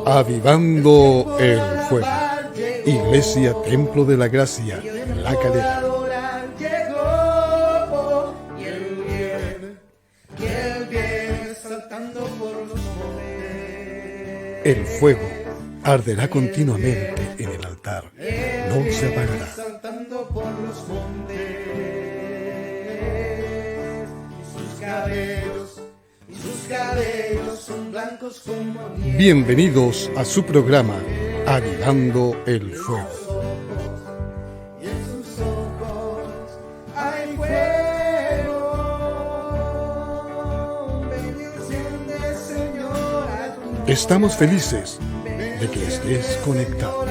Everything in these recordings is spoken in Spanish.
Avivando el fuego. Iglesia Templo de la Gracia, La Calera. El fuego arderá continuamente en el altar, no se apagará. Bienvenidos a su programa Avivando el Fuego. Estamos felices de que estés conectado.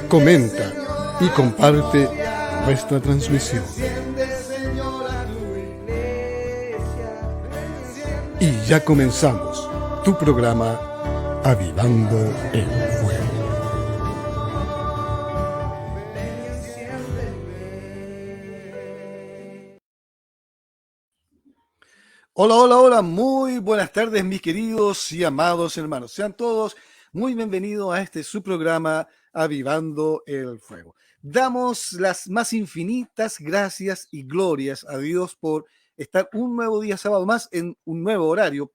Comenta y comparte nuestra transmisión. Y ya comenzamos tu programa Avivando el Fuego. Hola, hola, hola, muy buenas tardes mis queridos y amados hermanos. Sean todos muy bienvenidos a este su programa Avivando el Fuego. Damos las más infinitas gracias y glorias a Dios por estar un nuevo día sábado más en un nuevo horario,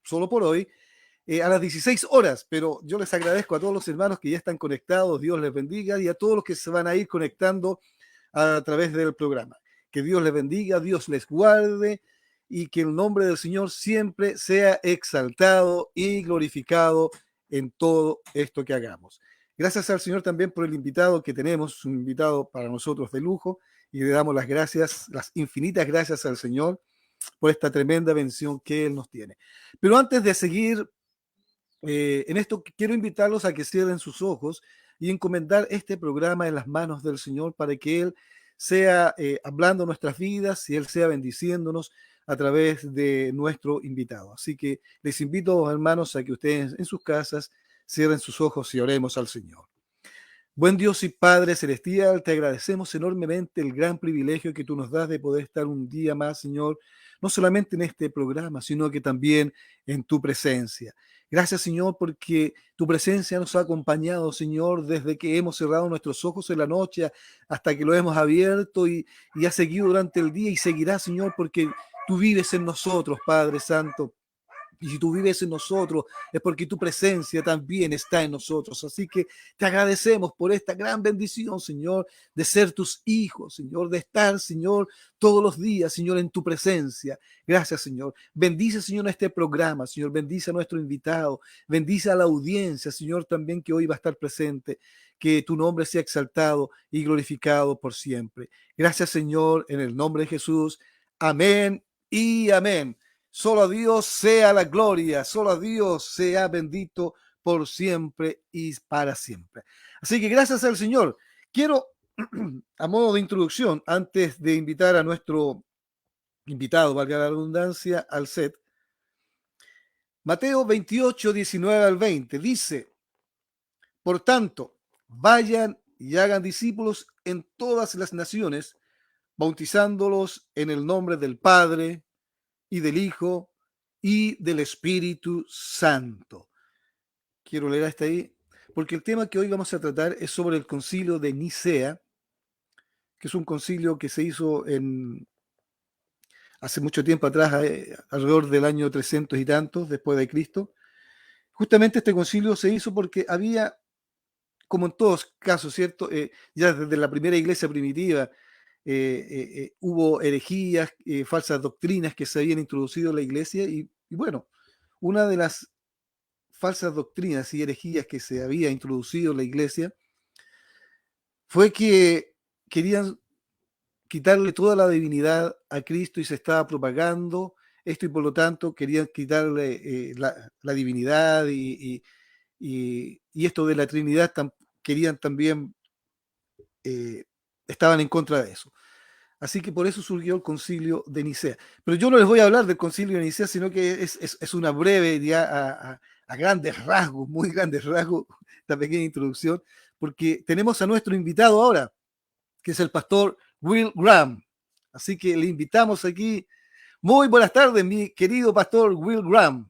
solo por hoy, a las 16 horas. Pero yo les agradezco a todos los hermanos que ya están conectados, Dios les bendiga, y a todos los que se van a ir conectando a través del programa. Que Dios les bendiga, Dios les guarde, y que el nombre del Señor siempre sea exaltado y glorificado en todo esto que hagamos. Gracias al Señor también por el invitado que tenemos, un invitado para nosotros de lujo, y le damos las gracias, las infinitas gracias al Señor por esta tremenda bendición que Él nos tiene. Pero antes de seguir en esto, quiero invitarlos a que cierren sus ojos y encomendar este programa en las manos del Señor para que Él sea hablando nuestras vidas y Él sea bendiciéndonos a través de nuestro invitado. Así que les invito, hermanos, a que ustedes en sus casas cierren sus ojos y oremos al Señor. Buen Dios y Padre Celestial, te agradecemos enormemente el gran privilegio que tú nos das de poder estar un día más, Señor, no solamente en este programa, sino que también en tu presencia. Gracias, Señor, porque tu presencia nos ha acompañado, Señor, desde que hemos cerrado nuestros ojos en la noche hasta que lo hemos abierto y ha seguido durante el día y seguirá, Señor, porque tú vives en nosotros, Padre Santo. Y si tú vives en nosotros, es porque tu presencia también está en nosotros. Así que te agradecemos por esta gran bendición, Señor, de ser tus hijos, Señor, de estar, Señor, todos los días, Señor, en tu presencia. Gracias, Señor. Bendice, Señor, este programa, Señor. Bendice a nuestro invitado. Bendice a la audiencia, Señor, también que hoy va a estar presente. Que tu nombre sea exaltado y glorificado por siempre. Gracias, Señor, en el nombre de Jesús. Amén y amén. Solo a Dios sea la gloria, solo a Dios sea bendito por siempre y para siempre. Así que gracias al Señor. Quiero, a modo de introducción, antes de invitar a nuestro invitado, valga la redundancia, al set, Mateo 28, 19 al 20, dice, por tanto, vayan y hagan discípulos en todas las naciones, bautizándolos en el nombre del Padre y del Hijo y del Espíritu Santo. Quiero leer hasta ahí, porque el tema que hoy vamos a tratar es sobre el concilio de Nicea, que es un concilio que se hizo hace mucho tiempo atrás, alrededor del año 300 y tantos después de Cristo. Justamente este concilio se hizo porque había, como en todos casos, ¿cierto? Ya desde la primera iglesia primitiva, hubo herejías, falsas doctrinas que se habían introducido en la iglesia y bueno, una de las falsas doctrinas y herejías que se había introducido en la iglesia fue que querían quitarle toda la divinidad a Cristo y se estaba propagando esto y por lo tanto querían quitarle la divinidad y esto de la Trinidad querían también, estaban en contra de eso. Así que por eso surgió el concilio de Nicea. Pero yo no les voy a hablar del concilio de Nicea, sino que es una breve, ya a grandes rasgos, muy grandes rasgos, esta pequeña introducción, porque tenemos a nuestro invitado ahora. que es el pastor Will Graham. Así que le invitamos aquí. Muy buenas tardes, mi querido pastor Will Graham.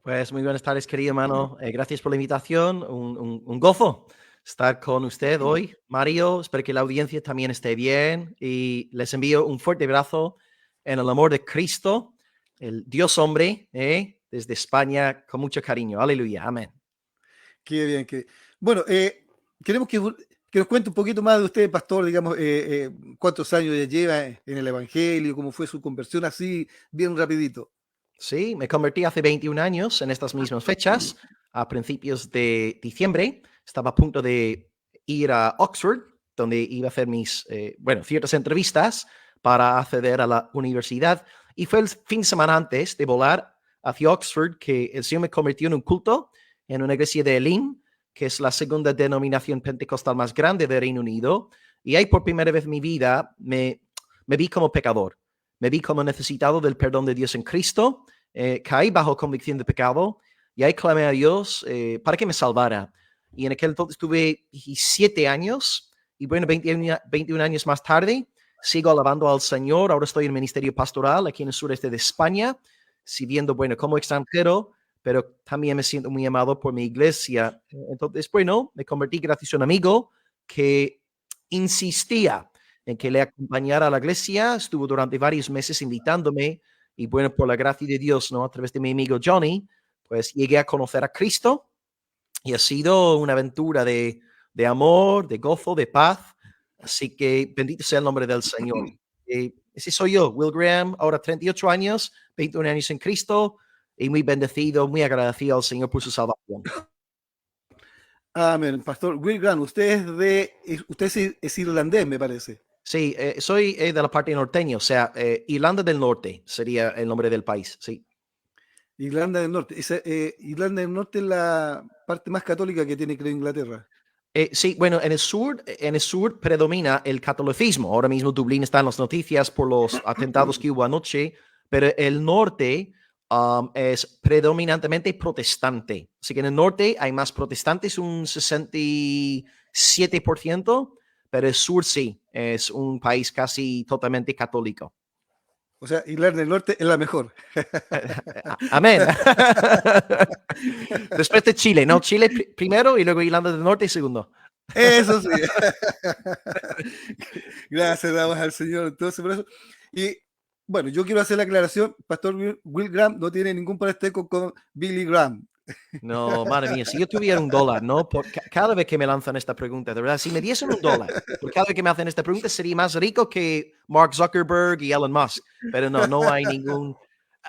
Pues muy buenas tardes, querido hermano. Gracias por la invitación. Un gozo estar con usted hoy, Mario. Espero que la audiencia también esté bien y les envío un fuerte abrazo en el amor de Cristo, el Dios hombre, desde España, con mucho cariño. Aleluya. Amén. Qué bien. Bueno, queremos que nos cuente un poquito más de usted, pastor, digamos, cuántos años ya lleva en el Evangelio, cómo fue su conversión, así, bien rapidito. Sí, me convertí hace 21 años en estas mismas fechas, a principios de diciembre. Estaba a punto de ir a Oxford, donde iba a hacer ciertas entrevistas para acceder a la universidad. Y fue el fin de semana antes de volar hacia Oxford que el Señor me convirtió en un culto en una iglesia de Elim, que es la segunda denominación pentecostal más grande del Reino Unido. Y ahí por primera vez en mi vida me vi como pecador. Me vi como necesitado del perdón de Dios en Cristo, caí bajo convicción de pecado y ahí clamé a Dios para que me salvara. Y en aquel entonces tuve 17 años y bueno, 21 años más tarde sigo alabando al Señor. Ahora estoy en el ministerio pastoral aquí en el sureste de España, sirviendo, bueno, como extranjero, pero también me siento muy amado por mi iglesia. Entonces, bueno, me convertí gracias a un amigo que insistía en que le acompañara a la iglesia. Estuvo durante varios meses invitándome y bueno, por la gracia de Dios, ¿no? A través de mi amigo Johnny, pues llegué a conocer a Cristo y ha sido una aventura de amor, de gozo, de paz. Así que bendito sea el nombre del Señor. Ese soy yo, Will Graham, ahora 38 años, 21 años en Cristo y muy bendecido, muy agradecido al Señor por su salvación. Amén. Pastor Will Graham, usted es irlandés, me parece. Sí, soy de la parte norteña, o sea, Irlanda del Norte sería el nombre del país, sí. Irlanda del Norte. Irlanda del Norte es la parte más católica que tiene, creo, Inglaterra. Sí, bueno, en el sur predomina el catolicismo. Ahora mismo Dublín está en las noticias por los atentados que hubo anoche, pero el norte es predominantemente protestante. Así que en el norte hay más protestantes, un 67%, pero el sur sí, es un país casi totalmente católico. O sea, Irlanda del Norte es la mejor. Amén. Después de Chile, ¿no? Chile primero y luego Irlanda del Norte segundo. Eso sí. Gracias, damos al Señor entonces por eso. Y bueno, yo quiero hacer la aclaración, Pastor Will Graham no tiene ningún parentesco con Billy Graham. No, madre mía, si yo tuviera $1, ¿no? Cada vez que me lanzan esta pregunta, de verdad, si me diesen $1, por cada vez que me hacen esta pregunta, sería más rico que Mark Zuckerberg y Elon Musk. Pero no, no hay ningún.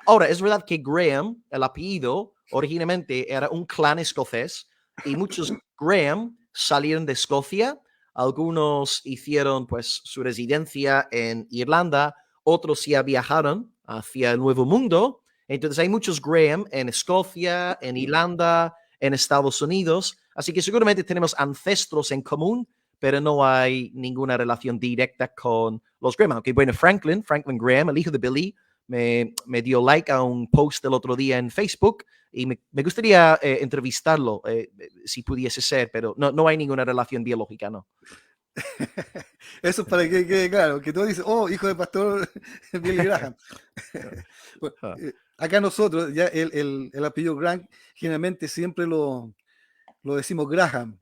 Ahora, es verdad que Graham, el apellido, originalmente era un clan escocés y muchos Graham salieron de Escocia. Algunos hicieron pues su residencia en Irlanda, otros ya viajaron hacia el Nuevo Mundo. Entonces hay muchos Graham en Escocia, en Irlanda, en Estados Unidos. Así que seguramente tenemos ancestros en común, pero no hay ninguna relación directa con los Graham. Aunque bueno, Franklin Graham, el hijo de Billy, me dio like a un post el otro día en Facebook y me gustaría entrevistarlo si pudiese ser, pero no hay ninguna relación biológica, ¿no? Eso es para que quede claro, que tú dices, oh, hijo de Pastor Billy Graham. Bueno, acá nosotros, ya el apellido Graham, generalmente siempre lo decimos Graham.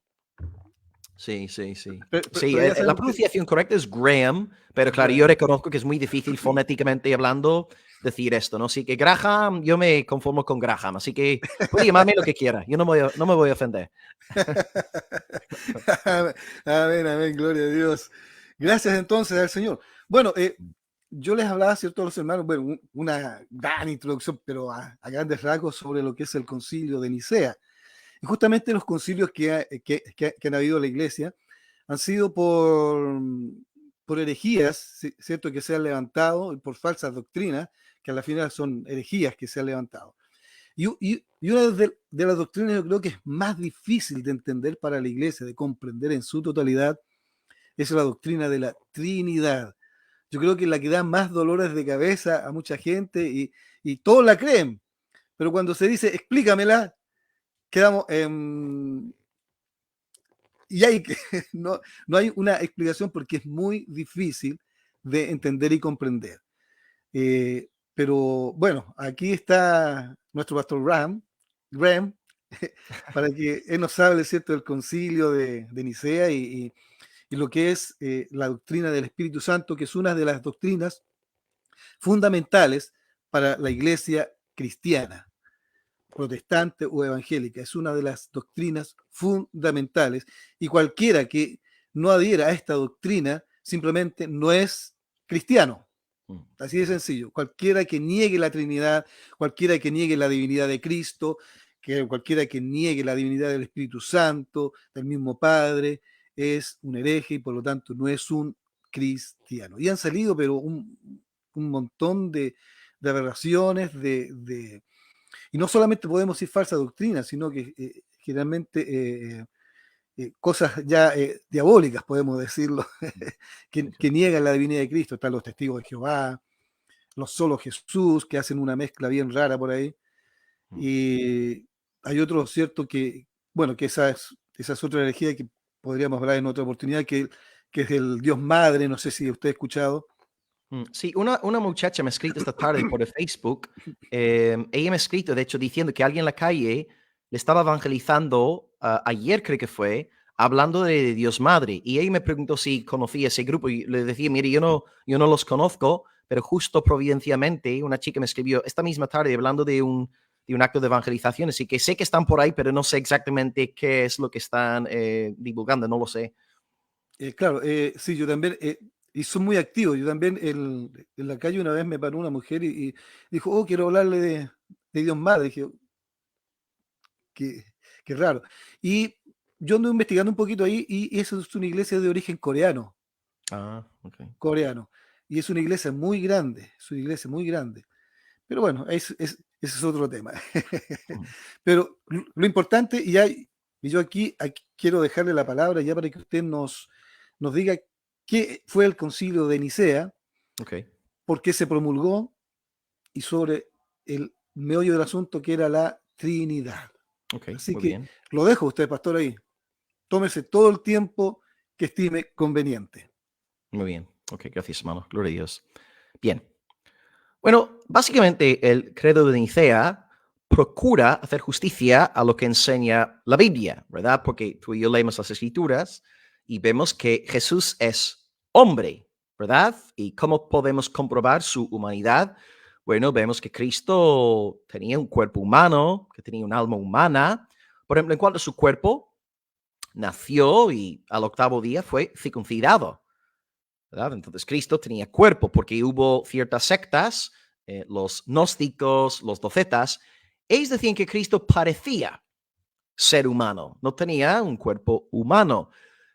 Sí, sí, sí. Sí, Pero ya la sabemos que... pronunciación correcta es Graham, pero claro, yo Graham. reconozco que es muy difícil fonéticamente hablando decir esto, ¿no? Así que Graham, yo me conformo con Graham, así que puede llamarme lo que quiera, yo no me voy a ofender. Amén, amén, gloria a Dios. Gracias entonces al Señor. Bueno, yo les hablaba, ¿cierto?, a los hermanos, bueno, una gran introducción, pero a grandes rasgos sobre lo que es el concilio de Nicea. Y justamente los concilios que han habido en la iglesia han sido por herejías, ¿cierto?, que se han levantado, por falsas doctrinas, que a la final son herejías que se han levantado. Y una de las doctrinas yo creo que es más difícil de entender para la iglesia, de comprender en su totalidad, es la doctrina de la Trinidad. Yo creo que es la que da más dolores de cabeza a mucha gente y todos la creen, pero cuando se dice explícamela, quedamos y hay que, no hay una explicación porque es muy difícil de entender y comprender. Pero bueno, aquí está nuestro pastor Graham, para que él nos hable, ¿cierto?, del concilio de Nicea y lo que es la doctrina del Espíritu Santo, que es una de las doctrinas fundamentales para la iglesia cristiana, protestante o evangélica. Es una de las doctrinas fundamentales y cualquiera que no adhiera a esta doctrina simplemente no es cristiano. Así de sencillo. Cualquiera que niegue la Trinidad, cualquiera que niegue la divinidad de Cristo, cualquiera que niegue la divinidad del Espíritu Santo, del mismo Padre, es un hereje y por lo tanto no es un cristiano. Y han salido, pero un montón de aberraciones, y no solamente podemos decir falsa doctrina, sino que generalmente cosas ya diabólicas, podemos decirlo, que niegan la divinidad de Cristo. Están los testigos de Jehová, los solo Jesús, que hacen una mezcla bien rara por ahí. Y hay otros, ¿cierto? Que, bueno, que esa es otra herejía que podríamos hablar en otra oportunidad, que es el Dios Madre, no sé si usted ha escuchado. Sí, una muchacha me ha escrito esta tarde por el Facebook. Ella me ha escrito, de hecho, diciendo que alguien en la calle le estaba evangelizando ayer, creo que fue, hablando de Dios Madre. Y ella me preguntó si conocía ese grupo y le decía, mire, yo no los conozco, pero justo providencialmente una chica me escribió esta misma tarde hablando de un acto de evangelización. Así que sé que están por ahí, pero no sé exactamente qué es lo que están divulgando, no lo sé. Claro, sí, yo también, y son muy activos. Yo también en la calle una vez me paró una mujer y dijo, oh, quiero hablarle de Dios Madre. Dije, qué, qué raro. Y yo ando investigando un poquito ahí y eso es una iglesia de origen coreano, Ah, ok. coreano. Y es una iglesia muy grande, es una iglesia muy grande. Pero bueno, ese es otro tema. Mm, Pero lo importante, y yo aquí quiero dejarle la palabra ya para que usted nos diga qué fue el concilio de Nicea, ok, por qué se promulgó y sobre el meollo del asunto que era la Trinidad. ok, Así muy que bien. lo dejo a usted, pastor, ahí. Tómese todo el tiempo que estime conveniente. Muy bien. Ok, gracias, hermano. Gloria a Dios. Bien. Bueno, básicamente el credo de Nicea procura hacer justicia a lo que enseña la Biblia, ¿verdad? Porque tú y yo leemos las Escrituras y vemos que Jesús es hombre, ¿verdad? ¿Y cómo podemos comprobar su humanidad? Bueno, vemos que Cristo tenía un cuerpo humano, que tenía un alma humana. Por ejemplo, en cuanto a su cuerpo, nació y al octavo día fue circuncidado, ¿verdad? Entonces Cristo tenía cuerpo porque hubo ciertas sectas, los gnósticos, los docetas, ellos decían que Cristo parecía ser humano, no tenía un cuerpo humano.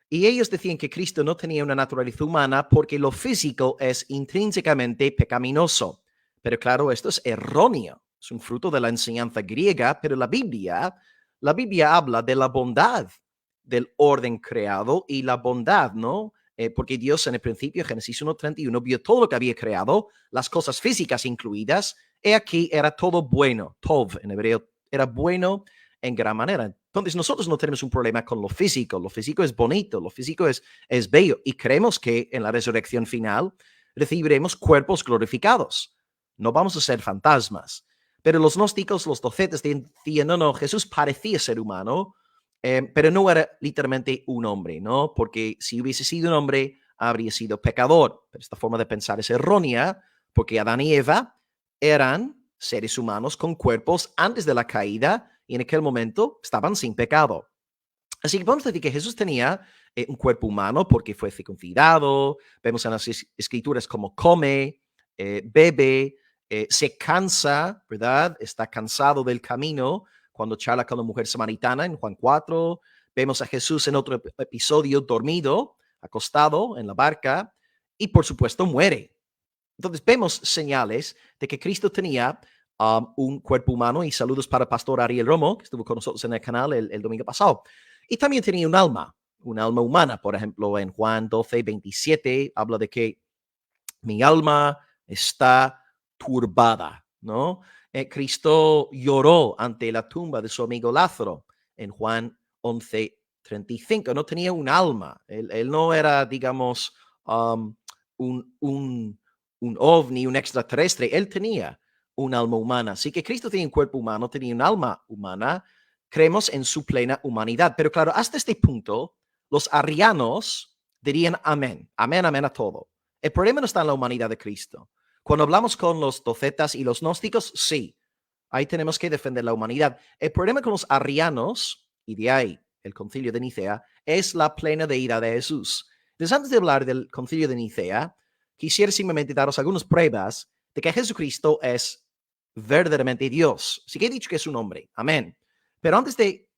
Y ellos decían que Cristo no tenía una naturaleza humana porque lo físico es intrínsecamente pecaminoso. Pero claro, esto es erróneo, es un fruto de la enseñanza griega, pero la Biblia habla de la bondad del orden creado y la bondad, ¿no? Porque Dios en el principio, Génesis 1:31, vio todo lo que había creado, las cosas físicas incluidas, y aquí era todo bueno, tov en hebreo, era bueno en gran manera. Entonces nosotros no tenemos un problema con lo físico es bonito, lo físico es bello y creemos que en la resurrección final recibiremos cuerpos glorificados, no vamos a ser fantasmas. Pero los gnósticos, los docetes decían, no, no, Jesús parecía ser humano, pero no era literalmente un hombre, ¿no? Porque si hubiese sido un hombre, habría sido pecador. Pero esta forma de pensar es errónea, porque Adán y Eva eran seres humanos con cuerpos antes de la caída y en aquel momento estaban sin pecado. Así que podemos decir que Jesús tenía un cuerpo humano porque fue circuncidado. Vemos en las escrituras cómo come, bebe, se cansa, ¿verdad? Está cansado del camino cuando charla con la mujer samaritana en Juan 4. Vemos a Jesús en otro episodio dormido, acostado en la barca y por supuesto muere. Entonces vemos señales de que Cristo tenía un cuerpo humano y saludos para Pastor Ariel Romo, que estuvo con nosotros en el canal el domingo pasado. Y también tenía un alma humana. Por ejemplo, en Juan 12:27 habla de que mi alma está turbada, ¿no? Cristo lloró ante la tumba de su amigo Lázaro en Juan 11:8. 35, no tenía un alma. Él no era, digamos, un ovni, un extraterrestre. Él tenía un alma humana. Así que Cristo tenía un cuerpo humano, tenía un alma humana. Creemos en su plena humanidad. Pero claro, hasta este punto, los arrianos dirían amén, amén, amén a todo. El problema no está en la humanidad de Cristo. Cuando hablamos con los docetas y los gnósticos, sí, ahí tenemos que defender la humanidad. El problema con los arrianos, y de ahí el concilio de Nicea, es la plena deidad de Jesús. Entonces, antes de hablar del concilio de Nicea, quisiera simplemente daros algunas pruebas de que Jesucristo es verdaderamente Dios. Sí que he dicho que es un hombre, amén. Pero antes de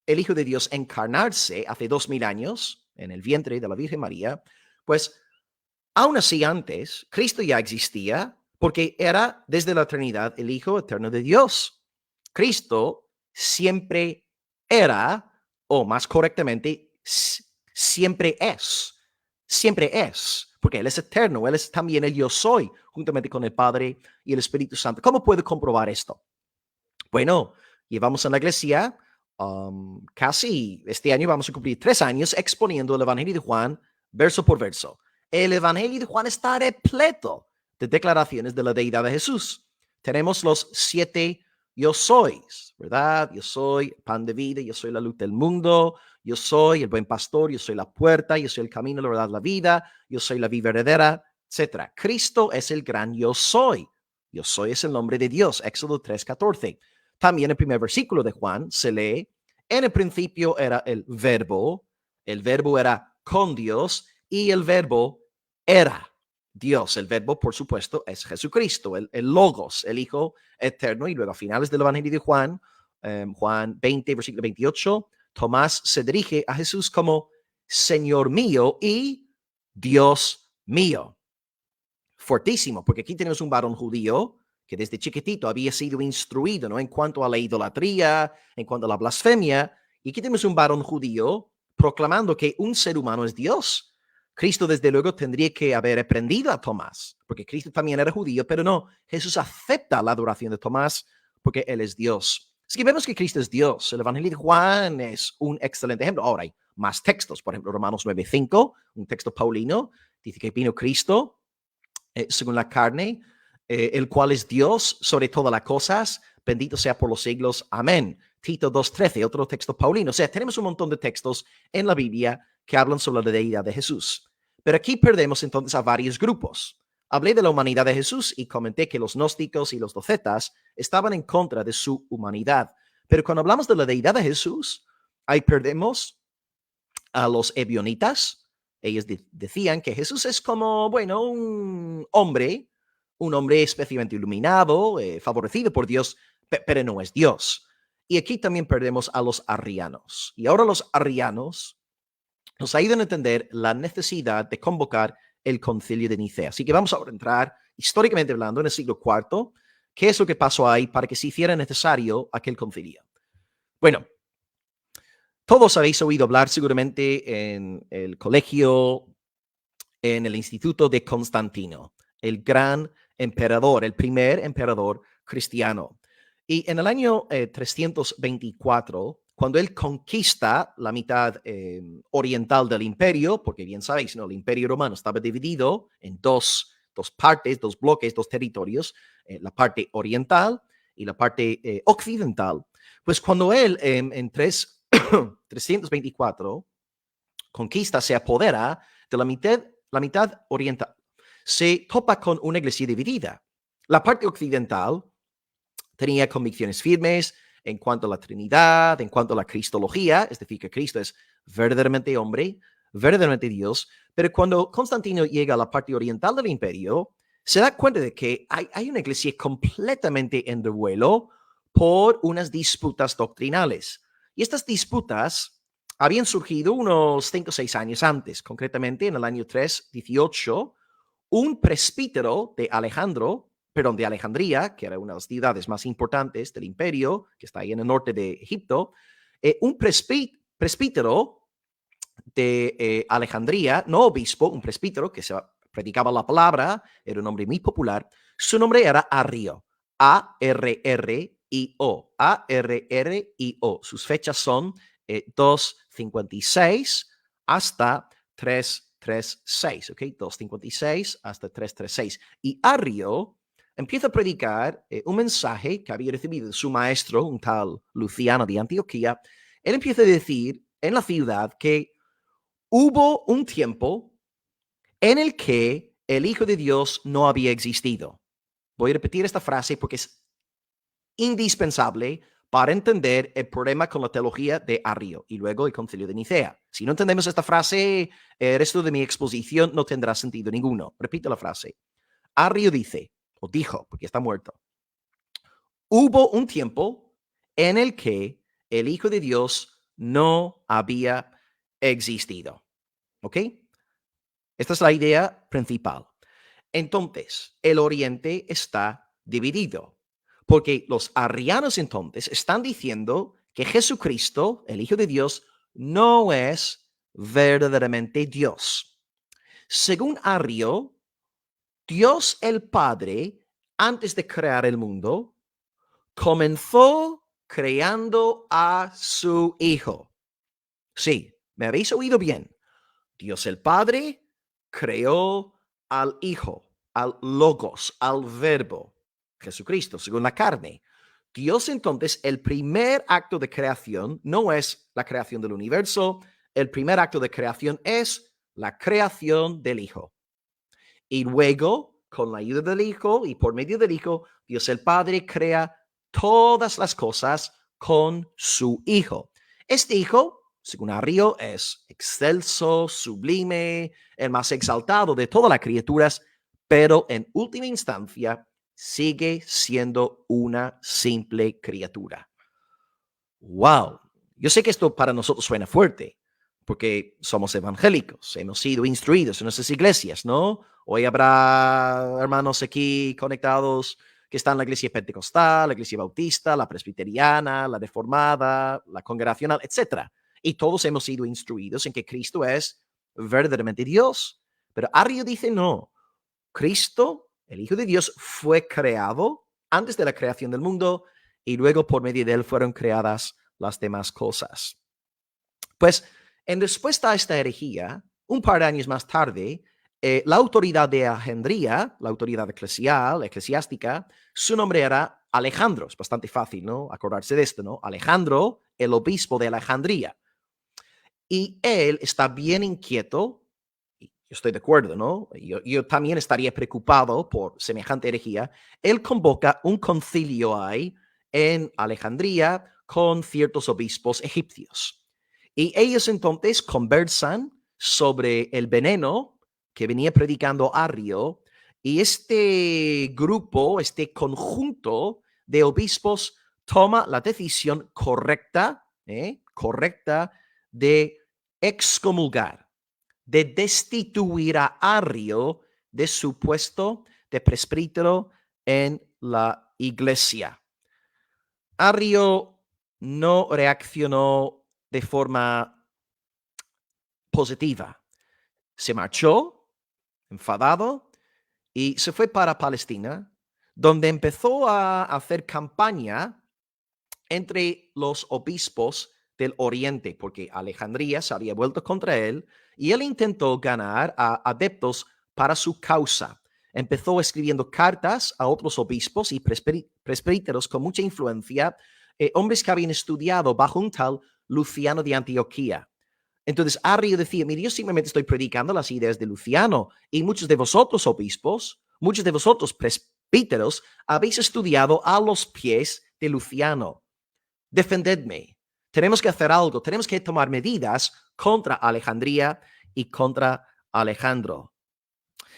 el Hijo de Dios encarnarse hace 2000 años en el vientre de la Virgen María, pues aún así antes, Cristo ya existía porque era desde la eternidad el Hijo eterno de Dios. Cristo siempre era, o más correctamente, siempre es, porque Él es eterno, Él es también el yo soy, juntamente con el Padre y el Espíritu Santo. ¿Cómo puedo comprobar esto? Bueno, llevamos en la iglesia casi este año vamos a cumplir 3 años exponiendo el Evangelio de Juan verso por verso. El Evangelio de Juan está repleto de declaraciones de la deidad de Jesús. Tenemos los 7 yo sois, ¿verdad? Yo soy pan de vida, yo soy la luz del mundo, yo soy el buen pastor, yo soy la puerta, yo soy el camino, la verdad, la vida, yo soy la vida verdadera, etc. Cristo es el gran yo soy. Yo soy es el nombre de Dios, Éxodo 3:14. También el primer versículo de Juan se lee, en el principio era el verbo era con Dios y el verbo era Dios. El verbo, por supuesto, es Jesucristo, el Logos, el Hijo eterno. Y luego a finales del Evangelio de Juan, Juan 20, versículo 28, Tomás se dirige a Jesús como Señor mío y Dios mío. Fortísimo, porque aquí tenemos un varón judío que desde chiquitito había sido instruido, ¿no? En cuanto a la idolatría, en cuanto a la blasfemia. Y aquí tenemos un varón judío proclamando que un ser humano es Dios. Cristo, desde luego, tendría que haber aprendido a Tomás, porque Cristo también era judío, pero no, Jesús acepta la adoración de Tomás porque Él es Dios. Así que vemos que Cristo es Dios. El Evangelio de Juan es un excelente ejemplo. Ahora hay más textos, por ejemplo, Romanos 9:5, un texto paulino, dice que vino Cristo según la carne, el cual es Dios sobre todas las cosas, bendito sea por los siglos, amén. Tito 2:13, otro texto paulino. O sea, tenemos un montón de textos en la Biblia que hablan sobre la deidad de Jesús. Pero aquí perdemos entonces a varios grupos. Hablé de la humanidad de Jesús y comenté que los gnósticos y los docetas estaban en contra de su humanidad. Pero cuando hablamos de la deidad de Jesús, ahí perdemos a los ebionitas. Ellos decían que Jesús es como, bueno, un hombre especialmente iluminado, favorecido por Dios, pero no es Dios. Y aquí también perdemos a los arrianos. Y ahora los arrianos nos ayudan a entender la necesidad de convocar el concilio de Nicea. Así que vamos a entrar, históricamente hablando, en el siglo IV. ¿Qué es lo que pasó ahí para que se hiciera necesario aquel concilio? Bueno, todos habéis oído hablar seguramente en el colegio, en el Instituto de Constantino, el gran emperador, el primer emperador cristiano. Y en el año 324, cuando él conquista la mitad oriental del imperio, porque bien sabéis, ¿no? El imperio romano estaba dividido en dos partes, dos bloques, dos territorios, la parte oriental y la parte occidental. Pues cuando él en 324 conquista, se apodera de la mitad oriental, se topa con una iglesia dividida. La parte occidental tenía convicciones firmes en cuanto a la Trinidad, en cuanto a la cristología, es decir, que Cristo es verdaderamente hombre, verdaderamente Dios, pero cuando Constantino llega a la parte oriental del imperio, se da cuenta de que hay una iglesia completamente en revuelo por unas disputas doctrinales. Y estas disputas habían surgido unos 5 o 6 años antes, concretamente en el año 318, un presbítero de Alejandría, que era una de las ciudades más importantes del imperio, que está ahí en el norte de Egipto, un presbítero de Alejandría, no obispo, un presbítero que se predicaba la palabra, era un hombre muy popular, su nombre era Arrio, A-R-R-I-O, A-R-R-I-O. Sus fechas son 2:56 hasta 3:36, ¿ok? 2:56 hasta 3:36. Y Arrio empieza a predicar un mensaje que había recibido de su maestro, un tal Luciano de Antioquía. Él empieza a decir en la ciudad que hubo un tiempo en el que el Hijo de Dios no había existido. Voy a repetir esta frase porque es indispensable para entender el problema con la teología de Arrio y luego el Concilio de Nicea. Si no entendemos esta frase, el resto de mi exposición no tendrá sentido ninguno. Repito la frase. Arrio dice, o dijo, porque está muerto, hubo un tiempo en el que el Hijo de Dios no había existido. ¿Ok? Esta es la idea principal. Entonces, el Oriente está dividido, porque los arrianos entonces están diciendo que Jesucristo, el Hijo de Dios, no es verdaderamente Dios. Según Arrio, Dios el Padre, antes de crear el mundo, comenzó creando a su Hijo. Sí, me habéis oído bien. Dios el Padre creó al Hijo, al Logos, al Verbo, Jesucristo, según la carne. Dios entonces, el primer acto de creación no es la creación del universo, el primer acto de creación es la creación del Hijo. Y luego, con la ayuda del Hijo y por medio del Hijo, Dios el Padre crea todas las cosas con su Hijo. Este Hijo, según Arrio, es excelso, sublime, el más exaltado de todas las criaturas, pero en última instancia sigue siendo una simple criatura. ¡Wow! Yo sé que esto para nosotros suena fuerte, porque somos evangélicos, hemos sido instruidos en nuestras iglesias, ¿no? Hoy habrá hermanos aquí conectados que están en la iglesia pentecostal, la iglesia bautista, la presbiteriana, la reformada, la congregacional, etc. Y todos hemos sido instruidos en que Cristo es verdaderamente Dios. Pero Arrio dice no. Cristo, el Hijo de Dios, fue creado antes de la creación del mundo y luego por medio de él fueron creadas las demás cosas. Pues en respuesta a esta herejía, un par de años más tarde, la autoridad de Alejandría, la autoridad eclesiástica, su nombre era Alejandro. Es bastante fácil, ¿no? Acordarse de esto, ¿no? Alejandro, el obispo de Alejandría. Y él está bien inquieto, y yo estoy de acuerdo, ¿no? Yo también estaría preocupado por semejante herejía. Él convoca un concilio ahí en Alejandría con ciertos obispos egipcios. Y ellos entonces conversan sobre el veneno que venía predicando Arrio, y este grupo, este conjunto de obispos toma la decisión correcta de excomulgar, de destituir a Arrio de su puesto de presbítero en la iglesia. Arrio no reaccionó de forma positiva. Se marchó, enfadado, y se fue para Palestina, donde empezó a hacer campaña entre los obispos del Oriente, porque Alejandría se había vuelto contra él, y él intentó ganar a adeptos para su causa. Empezó escribiendo cartas a otros obispos y presbíteros con mucha influencia, hombres que habían estudiado bajo un tal Luciano de Antioquía. Entonces Arrio decía, mire, yo simplemente estoy predicando las ideas de Luciano, y muchos de vosotros obispos, muchos de vosotros presbíteros, habéis estudiado a los pies de Luciano. Defendedme. Tenemos que hacer algo, tenemos que tomar medidas contra Alejandría y contra Alejandro.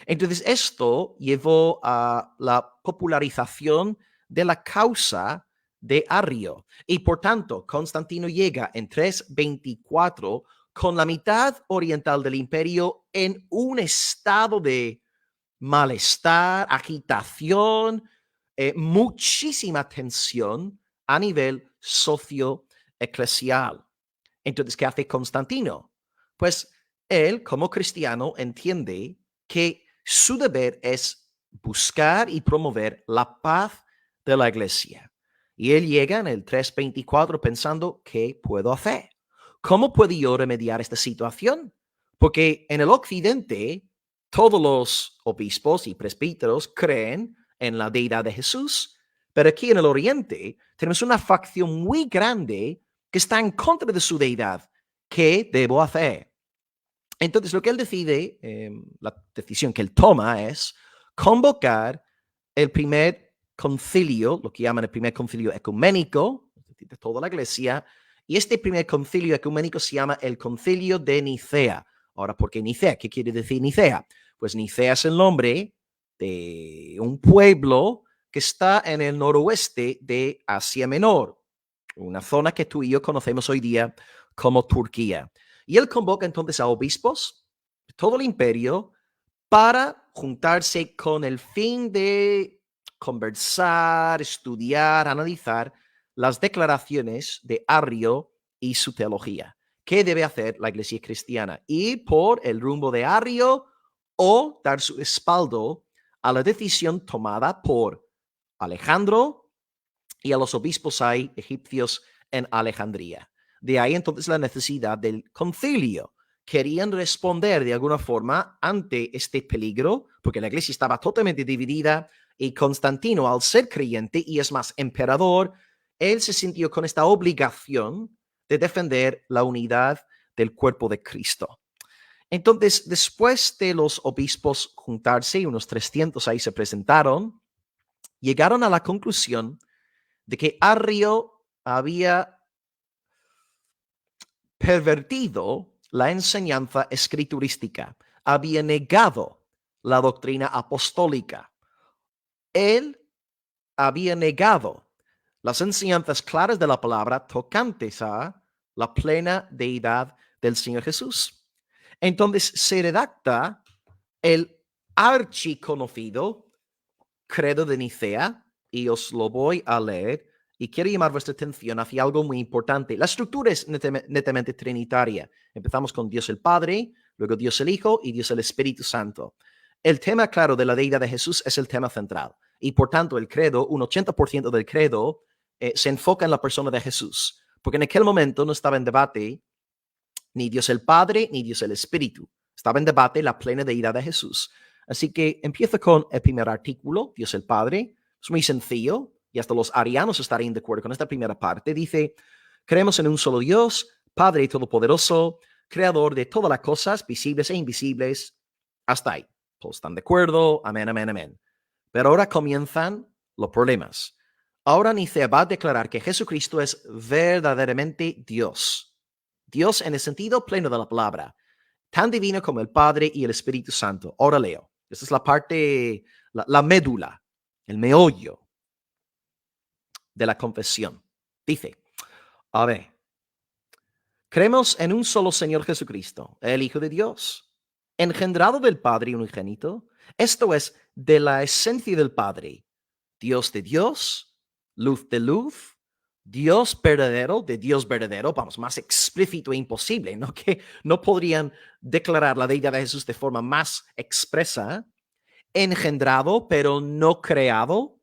Entonces esto llevó a la popularización de la causa de Arrio, y por tanto Constantino llega en 324 con la mitad oriental del imperio en un estado de malestar, agitación, muchísima tensión a nivel socioeclesial. Entonces, ¿qué hace Constantino? Pues él, como cristiano, entiende que su deber es buscar y promover la paz de la iglesia. Y él llega en el 324 pensando, ¿qué puedo hacer? ¿cómo puedo yo remediar esta situación? Porque en el occidente, todos los obispos y presbíteros creen en la deidad de Jesús, pero aquí en el oriente tenemos una facción muy grande que está en contra de su deidad. ¿Qué debo hacer? Entonces, lo que él decide, la decisión que él toma es convocar el primer concilio, lo que llaman el primer concilio ecuménico, de toda la iglesia, y este primer concilio ecuménico se llama el Concilio de Nicea. Ahora, ¿por qué Nicea? ¿Qué quiere decir Nicea? Pues Nicea es el nombre de un pueblo que está en el noroeste de Asia Menor, una zona que tú y yo conocemos hoy día como Turquía. Y él convoca entonces a obispos de todo el imperio para juntarse con el fin de conversar, estudiar, analizar las declaraciones de Arrio y su teología. ¿Qué debe hacer la iglesia cristiana? ¿Ir por el rumbo de Arrio o dar su respaldo a la decisión tomada por Alejandro y a los obispos egipcios en Alejandría? De ahí entonces la necesidad del concilio. Querían responder de alguna forma ante este peligro, porque la iglesia estaba totalmente dividida y Constantino, al ser creyente y es más emperador, él se sintió con esta obligación de defender la unidad del cuerpo de Cristo. Entonces, después de los obispos juntarse, unos 300 ahí se presentaron, llegaron a la conclusión de que Arrio había pervertido la enseñanza escriturística, había negado la doctrina apostólica. Él había negado las enseñanzas claras de la palabra tocantes a la plena deidad del Señor Jesús. Entonces se redacta el archiconocido Credo de Nicea, y os lo voy a leer, y quiero llamar vuestra atención hacia algo muy importante. La estructura es netamente trinitaria. Empezamos con Dios el Padre, luego Dios el Hijo y Dios el Espíritu Santo. El tema claro de la deidad de Jesús es el tema central, y por tanto el credo, un 80% del credo, se enfoca en la persona de Jesús, porque en aquel momento no estaba en debate ni Dios el Padre ni Dios el Espíritu. Estaba en debate la plena deidad de Jesús. Así que empiezo con el primer artículo, Dios el Padre. Es muy sencillo y hasta los arianos estarían de acuerdo con esta primera parte. Dice, creemos en un solo Dios, Padre Todopoderoso, creador de todas las cosas, visibles e invisibles. Hasta ahí. Todos están de acuerdo. Amén, amén, amén. Pero ahora comienzan los problemas. Ahora Nicea va a declarar que Jesucristo es verdaderamente Dios. Dios en el sentido pleno de la palabra, tan divino como el Padre y el Espíritu Santo. Ahora leo. Esta es la parte, la médula, el meollo de la confesión. Dice, a ver, creemos en un solo Señor Jesucristo, el Hijo de Dios, engendrado del Padre y unigénito, esto es, de la esencia del Padre, Dios de Dios, luz de luz, Dios verdadero de Dios verdadero, vamos, más explícito e imposible, ¿no? Que no podrían declarar la deidad de Jesús de forma más expresa, engendrado pero no creado,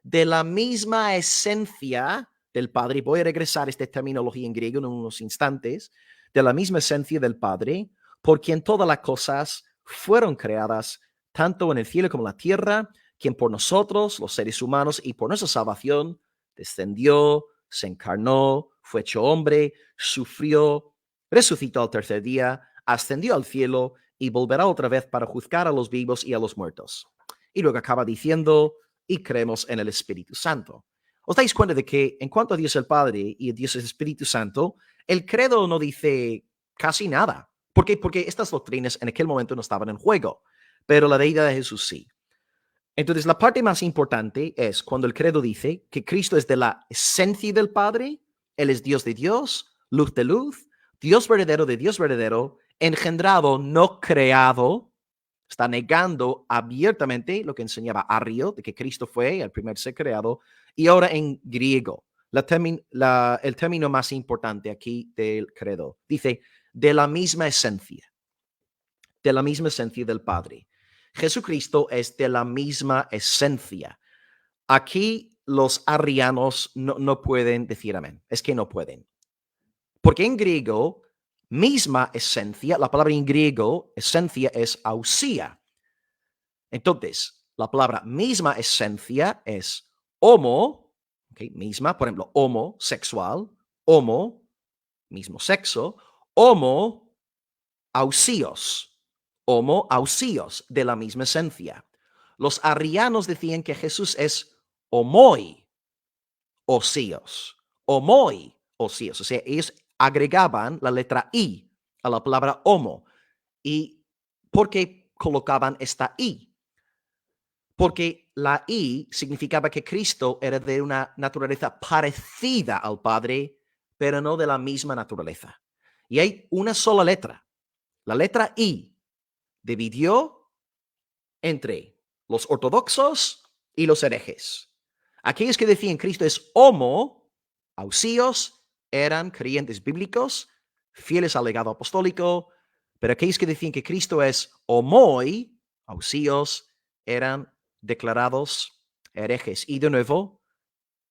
de la misma esencia del Padre. Voy a regresar a esta terminología en griego en unos instantes. De la misma esencia del Padre, por quien todas las cosas fueron creadas, tanto en el cielo como en la tierra, quien por nosotros, los seres humanos, y por nuestra salvación, descendió, se encarnó, fue hecho hombre, sufrió, resucitó al tercer día, ascendió al cielo y volverá otra vez para juzgar a los vivos y a los muertos. Y luego acaba diciendo, y creemos en el Espíritu Santo. ¿Os dais cuenta de que en cuanto a Dios el Padre y a Dios el Espíritu Santo, el credo no dice casi nada? ¿Por qué? Porque estas doctrinas en aquel momento no estaban en juego, pero la deidad de Jesús sí. Entonces, la parte más importante es cuando el credo dice que Cristo es de la esencia del Padre, Él es Dios de Dios, luz de luz, Dios verdadero de Dios verdadero, engendrado, no creado. Está negando abiertamente lo que enseñaba Arrio, de que Cristo fue el primer ser creado. Y ahora en griego, el término más importante aquí del credo, dice, de la misma esencia del Padre. Jesucristo es de la misma esencia. Aquí los arrianos no pueden decir amén. Es que no pueden. Porque en griego, misma esencia, la palabra en griego, esencia es ausía. Entonces, la palabra misma esencia es homo, ¿okay? Misma, por ejemplo, homosexual, homo, mismo sexo, homo, ausíos, homo, ausíos, de la misma esencia. Los arrianos decían que Jesús es homoi, osíos, homoi, osíos. O sea, ellos agregaban la letra I a la palabra homo. ¿Y por qué colocaban esta I? Porque la I significaba que Cristo era de una naturaleza parecida al Padre, pero no de la misma naturaleza. Y hay una sola letra. La letra I dividió entre los ortodoxos y los herejes. Aquellos que decían Cristo es homo, ausíos, eran creyentes bíblicos, fieles al legado apostólico, pero aquellos que decían que Cristo es homoi, ausíos, eran declarados herejes. Y de nuevo,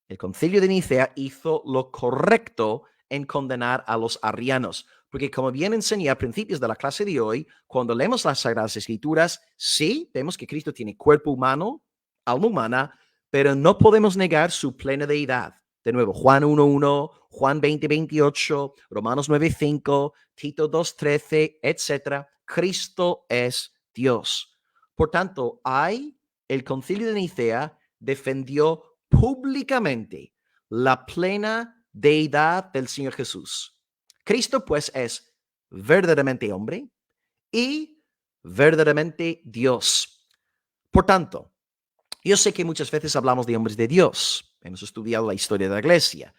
el concilio de Nicea hizo lo correcto en condenar a los arrianos, porque como bien enseñé a principios de la clase de hoy, cuando leemos las Sagradas Escrituras, sí, vemos que Cristo tiene cuerpo humano, alma humana, pero no podemos negar su plena deidad. De nuevo, Juan 1:1, Juan 20:28, Romanos 9:5, Tito 2:13, etc. Cristo es Dios. Por tanto, el concilio de Nicea defendió públicamente la plena deidad del Señor Jesús. Cristo, pues, es verdaderamente hombre y verdaderamente Dios. Por tanto, yo sé que muchas veces hablamos de hombres de Dios. Hemos estudiado la historia de la iglesia.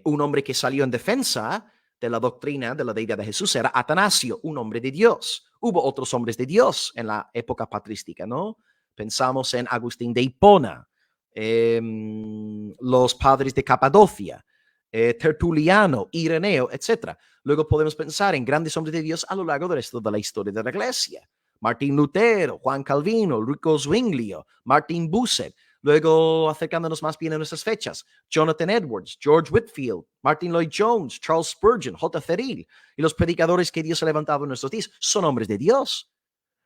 Un hombre que salió en defensa de la doctrina de la deidad de Jesús era Atanasio, un hombre de Dios. Hubo otros hombres de Dios en la época patrística, ¿no? Pensamos en Agustín de Hipona, los padres de Capadocia, Tertuliano, Ireneo, etc. Luego podemos pensar en grandes hombres de Dios a lo largo del resto de la historia de la iglesia. Martín Lutero, Juan Calvino, Rico Zwinglio, Martin Bucer. Luego, acercándonos más bien a nuestras fechas, Jonathan Edwards, George Whitefield, Martin Lloyd Jones, Charles Spurgeon, J. Ceril y los predicadores que Dios ha levantado en nuestros días son hombres de Dios.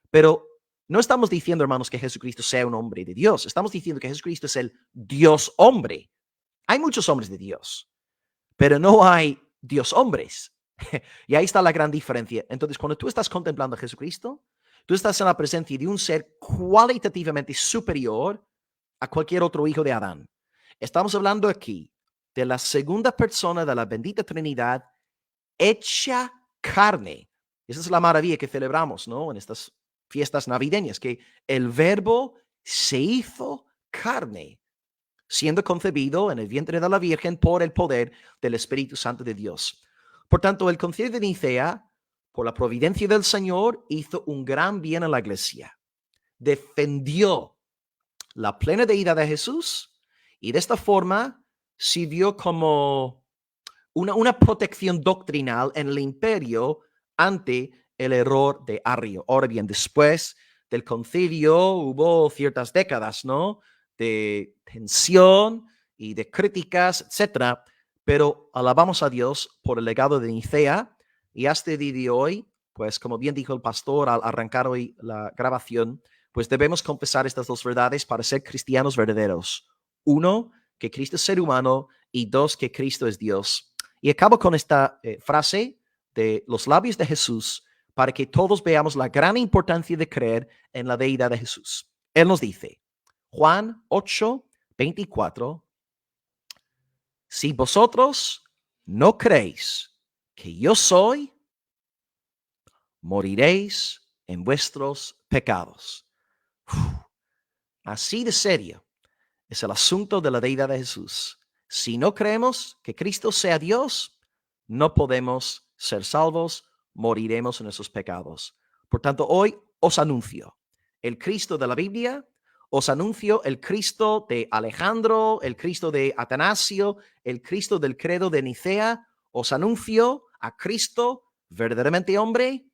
Pero no estamos diciendo, hermanos, que Jesucristo sea un hombre de Dios. Estamos diciendo que Jesucristo es el Dios hombre. Hay muchos hombres de Dios, pero no hay Dios hombres. Y ahí está la gran diferencia. Entonces, cuando tú estás contemplando a Jesucristo, tú estás en la presencia de un ser cualitativamente superior a cualquier otro hijo de Adán. Estamos hablando aquí de la segunda persona de la bendita Trinidad hecha carne. Esa es la maravilla que celebramos, ¿no? En estas fiestas navideñas, que el Verbo se hizo carne, siendo concebido en el vientre de la Virgen por el poder del Espíritu Santo de Dios. Por tanto, el concilio de Nicea, por la providencia del Señor, hizo un gran bien a la iglesia. Defendió la plena deidad de Jesús y de esta forma sirvió como una protección doctrinal en el imperio ante el error de Arrio. Ahora bien, después del concilio hubo ciertas décadas, ¿no?, de tensión y de críticas, etcétera, pero alabamos a Dios por el legado de Nicea y hasta el día de hoy, pues como bien dijo el pastor al arrancar hoy la grabación, pues debemos confesar estas dos verdades para ser cristianos verdaderos. Uno, que Cristo es ser humano, y dos, que Cristo es Dios. Y acabo con esta frase de los labios de Jesús para que todos veamos la gran importancia de creer en la deidad de Jesús. Él nos dice, Juan 8:24, si vosotros no creéis que yo soy, moriréis en vuestros pecados. Así de serio es el asunto de la deidad de Jesús. Si no creemos que Cristo sea Dios, no podemos ser salvos, moriremos en nuestros pecados. Por tanto, hoy os anuncio el Cristo de la Biblia, os anuncio el Cristo de Alejandro, el Cristo de Atanasio, el Cristo del credo de Nicea, os anuncio a Cristo verdaderamente hombre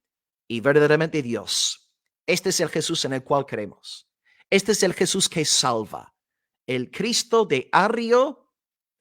y verdaderamente Dios. Este es el Jesús en el cual creemos. Este es el Jesús que salva. El Cristo de Arrio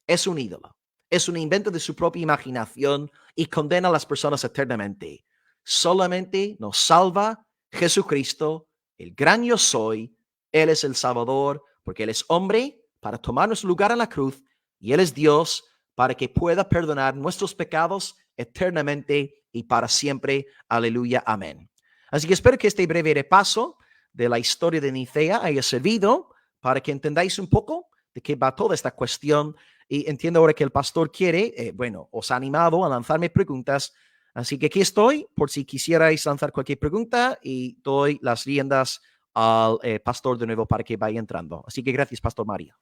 es un ídolo. es un invento de su propia imaginación y condena a las personas eternamente. Solamente nos salva Jesucristo, el gran yo soy. Él es el Salvador, porque Él es hombre para tomar nuestro lugar en la cruz, y Él es Dios para que pueda perdonar nuestros pecados eternamente y para siempre. Aleluya, amén. Así que espero que este breve repaso de la historia de Nicea haya servido para que entendáis un poco de qué va toda esta cuestión. Y entiendo ahora que el pastor quiere, os ha animado a lanzarme preguntas. Así que aquí estoy por si quisierais lanzar cualquier pregunta, y doy las riendas al pastor de nuevo para que vaya entrando. Así que gracias, Pastor Mario.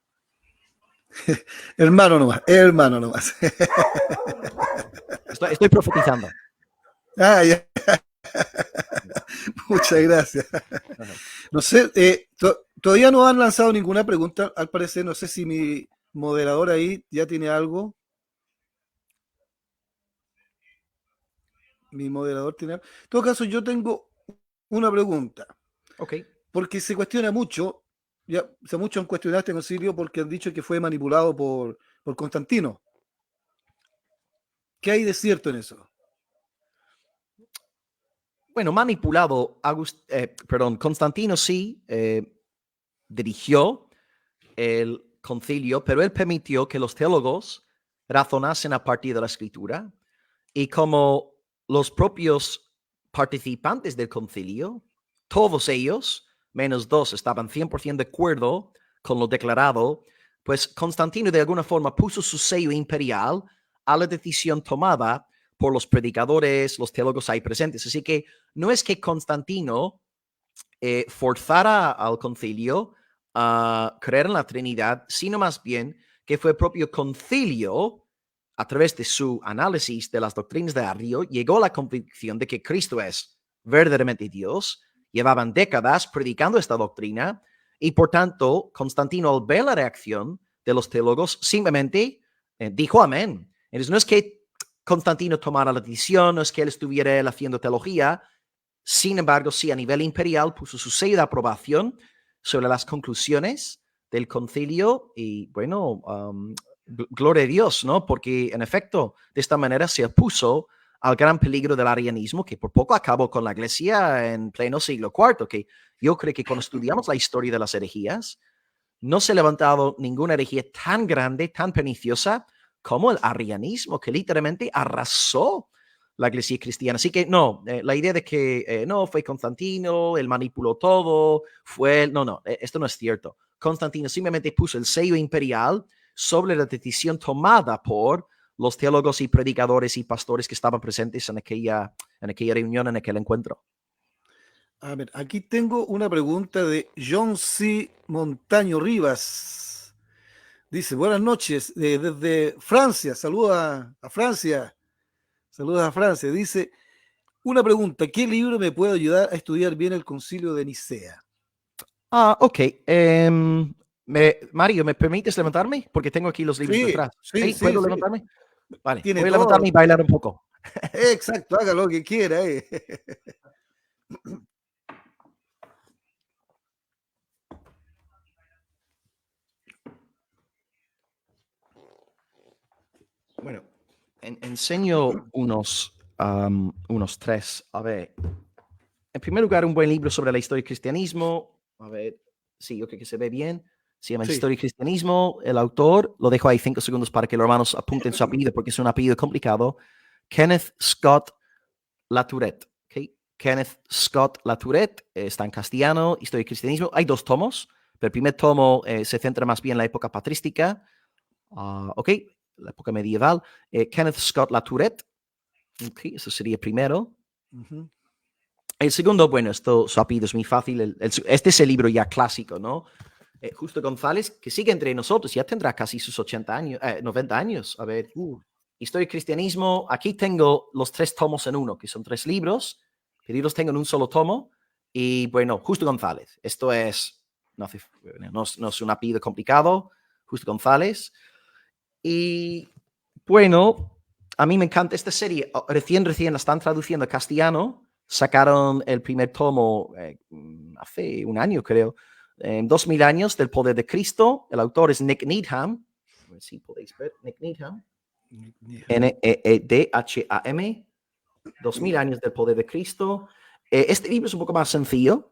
Hermano nomás, hermano nomás. Estoy profetizando. Ah, ya. Muchas gracias. No sé, todavía no han lanzado ninguna pregunta, al parecer. No sé si mi moderador ahí ya tiene algo. Mi moderador tiene algo. En todo caso, yo tengo una pregunta. Ok. Porque se cuestiona mucho, ya, muchos han cuestionado este concilio porque han dicho que fue manipulado por Constantino. ¿Qué hay de cierto en eso? Bueno, manipulado, Constantino sí dirigió el concilio, pero él permitió que los teólogos razonasen a partir de la escritura, y como los propios participantes del concilio, todos ellos, menos dos, estaban 100% de acuerdo con lo declarado, pues Constantino de alguna forma puso su sello imperial a la decisión tomada por los predicadores, los teólogos ahí presentes. Así que no es que Constantino forzara al concilio a creer en la Trinidad, sino más bien que fue el propio concilio, a través de su análisis de las doctrinas de Arrio, llegó a la convicción de que Cristo es verdaderamente Dios. Llevaban décadas predicando esta doctrina, y por tanto Constantino, al ver la reacción de los teólogos, simplemente dijo amén. Entonces no es que Constantino tomara la decisión, no es que él estuviera haciendo teología. Sin embargo, sí, a nivel imperial puso su sello de aprobación sobre las conclusiones del concilio, y bueno, gloria a Dios, ¿no? Porque en efecto, de esta manera se opuso al gran peligro del arianismo, que por poco acabó con la iglesia en pleno siglo IV, que yo creo que cuando estudiamos la historia de las herejías, no se ha levantado ninguna herejía tan grande, tan perniciosa como el arrianismo, que literalmente arrasó la iglesia cristiana. Así que no, la idea de que no, fue Constantino, él manipuló todo, esto no es cierto. Constantino simplemente puso el sello imperial sobre la decisión tomada por los teólogos y predicadores y pastores que estaban presentes en aquella reunión, en aquel encuentro. A ver, aquí tengo una pregunta de John C. Montaño Rivas. Dice, buenas noches, desde Francia, saluda a Francia, saludos a Francia. Dice, una pregunta, ¿qué libro me puede ayudar a estudiar bien el concilio de Nicea? Ok. Mario, ¿me permites levantarme? Porque tengo aquí los libros Sí, detrás. sí, ¿Sí? sí, ¿Puedo sí. levantarme? Vale, Tiene voy a levantarme todo. y bailar un poco. Exacto, haga lo que quiera. Bueno, enseño unos tres. A ver, en primer lugar, un buen libro sobre la historia del cristianismo. A ver, sí, yo creo que se ve bien. Se llama Sí. Historia y Cristianismo. El autor, lo dejo ahí 5 segundos para que los hermanos apunten su apellido, porque es un apellido complicado. Kenneth Scott Latourette. ¿Okay? Kenneth Scott Latourette, está en castellano, Historia y Cristianismo. Hay 2 tomos, pero el primer tomo se centra más bien en la época patrística. Ok, la época medieval. Kenneth Scott Latourette. Ok, eso sería primero. Uh-huh. El segundo, bueno, su apellido es muy fácil. Este es el libro ya clásico, ¿no? Justo González, que sigue entre nosotros, ya tendrá casi sus 80 años, 90 años. A ver, Historia y Cristianismo. Aquí tengo los 3 tomos en uno, que son 3 libros, pero yo los tengo en un solo tomo. Y bueno, Justo González. Esto no es un apellido complicado. Justo González. Y bueno, a mí me encanta esta serie. Recién la están traduciendo a castellano. Sacaron el primer tomo hace un año, creo. 2000 años del poder de Cristo. El autor es Nick Needham. A ver si podéis ver. Nick Needham. Nedham, 2000 años del poder de Cristo. Este libro es un poco más sencillo,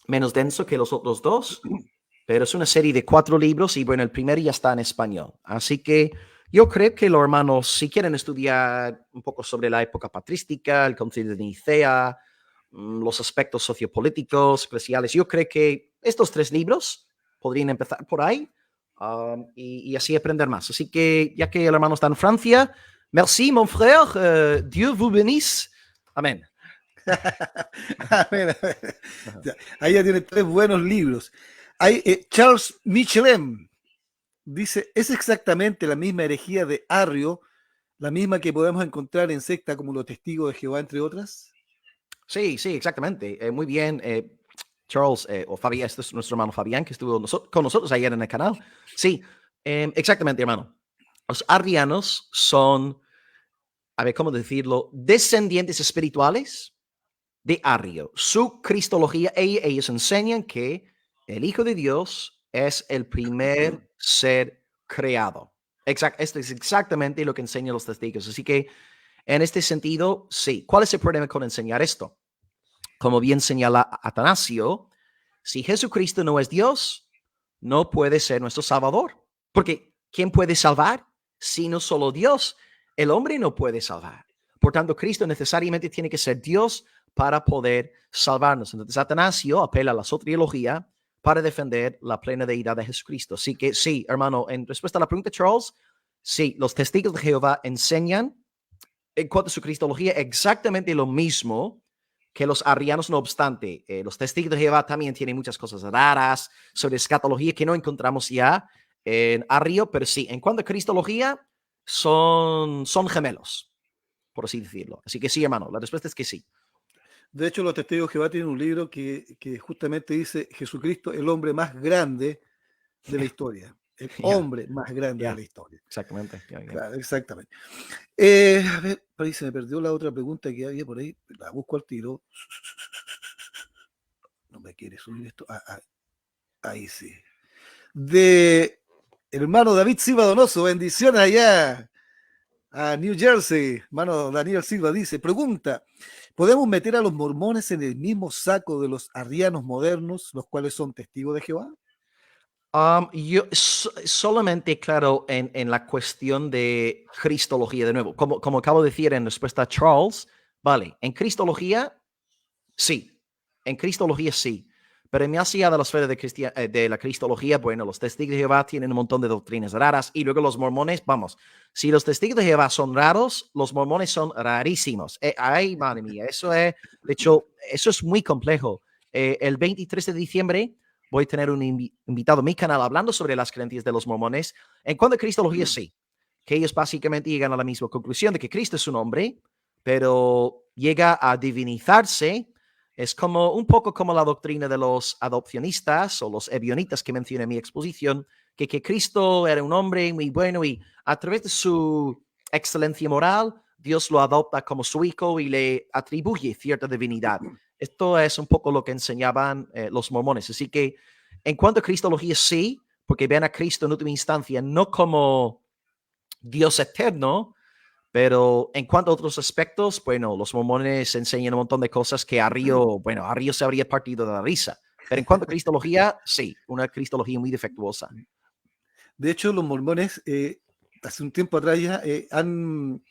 menos denso que los otros dos, pero es una serie de 4 libros y bueno, el primero ya está en español. Así que yo creo que los hermanos, si quieren estudiar un poco sobre la época patrística, el concilio de Nicea, los aspectos sociopolíticos, eclesiales, yo creo que estos 3 libros podrían empezar por ahí y así aprender más. Así que ya que el hermano está en Francia, merci mon frère, Dieu vous bénisse. Amén. Amén, amén. Ahí ya tiene 3 buenos libros. Hay, Charles Michelem dice, ¿es exactamente la misma herejía de Arrio, la misma que podemos encontrar en secta como los Testigos de Jehová, entre otras? Sí, sí, exactamente. Muy bien, Charles, o Fabián, este es nuestro hermano Fabián, que estuvo con nosotros ayer en el canal. Sí, exactamente, hermano. Los arrianos son, a ver, ¿cómo decirlo? Descendientes espirituales de Arrio. Su cristología, ellos enseñan que el Hijo de Dios es el primer ser creado. Esto es exactamente lo que enseñan los testigos. Así que, en este sentido, sí. ¿Cuál es el problema con enseñar esto? Como bien señala Atanasio, si Jesucristo no es Dios, no puede ser nuestro Salvador. Porque ¿quién puede salvar? Sino solo Dios. El hombre no puede salvar. Por tanto, Cristo necesariamente tiene que ser Dios para poder salvarnos. Entonces, Atanasio apela a la soteriología para defender la plena deidad de Jesucristo. Así que sí, hermano, en respuesta a la pregunta, Charles, sí, los testigos de Jehová enseñan en cuanto a su cristología exactamente lo mismo que los arrianos. No obstante, los testigos de Jehová también tienen muchas cosas raras sobre escatología que no encontramos ya en Arrio, pero sí, en cuanto a cristología, son gemelos, por así decirlo. Así que sí, hermano, la respuesta es que sí. De hecho, los Testigos de Jehová tienen un libro que justamente dice Jesucristo, el hombre más grande de la historia. El hombre más grande de la historia. Exactamente. Claro, exactamente. A ver, por ahí se me perdió la otra pregunta que había por ahí. La busco al tiro. No me quiere subir esto. Ahí sí. De hermano David Silva Donoso, bendiciones allá a New Jersey. Hermano Daniel Silva dice, pregunta, ¿podemos meter a los mormones en el mismo saco de los arrianos modernos, los cuales son testigos de Jehová? Yo solamente, claro, en la cuestión de cristología, de nuevo, como acabo de decir en respuesta a Charles, vale, en cristología, sí, en cristología sí, pero más allá de la esfera de la cristología, bueno, los testigos de Jehová tienen un montón de doctrinas raras y luego los mormones, vamos, si los testigos de Jehová son raros, los mormones son rarísimos. Ay, madre mía, de hecho, eso es muy complejo. El 23 de diciembre voy a tener un invitado a mi canal hablando sobre las creencias de los mormones. En cuanto a cristología, sí, que ellos básicamente llegan a la misma conclusión de que Cristo es un hombre, pero llega a divinizarse. Es como un poco como la doctrina de los adopcionistas o los ebionitas que mencioné en mi exposición, que Cristo era un hombre muy bueno y a través de su excelencia moral, Dios lo adopta como su hijo y le atribuye cierta divinidad. Esto es un poco lo que enseñaban los mormones. Así que en cuanto a cristología, sí, porque ven a Cristo en última instancia no como Dios eterno, pero en cuanto a otros aspectos, bueno, los mormones enseñan un montón de cosas que Arrio se habría partido de la risa. Pero en cuanto a cristología, sí, una cristología muy defectuosa. De hecho, los mormones hace un tiempo atrás ya han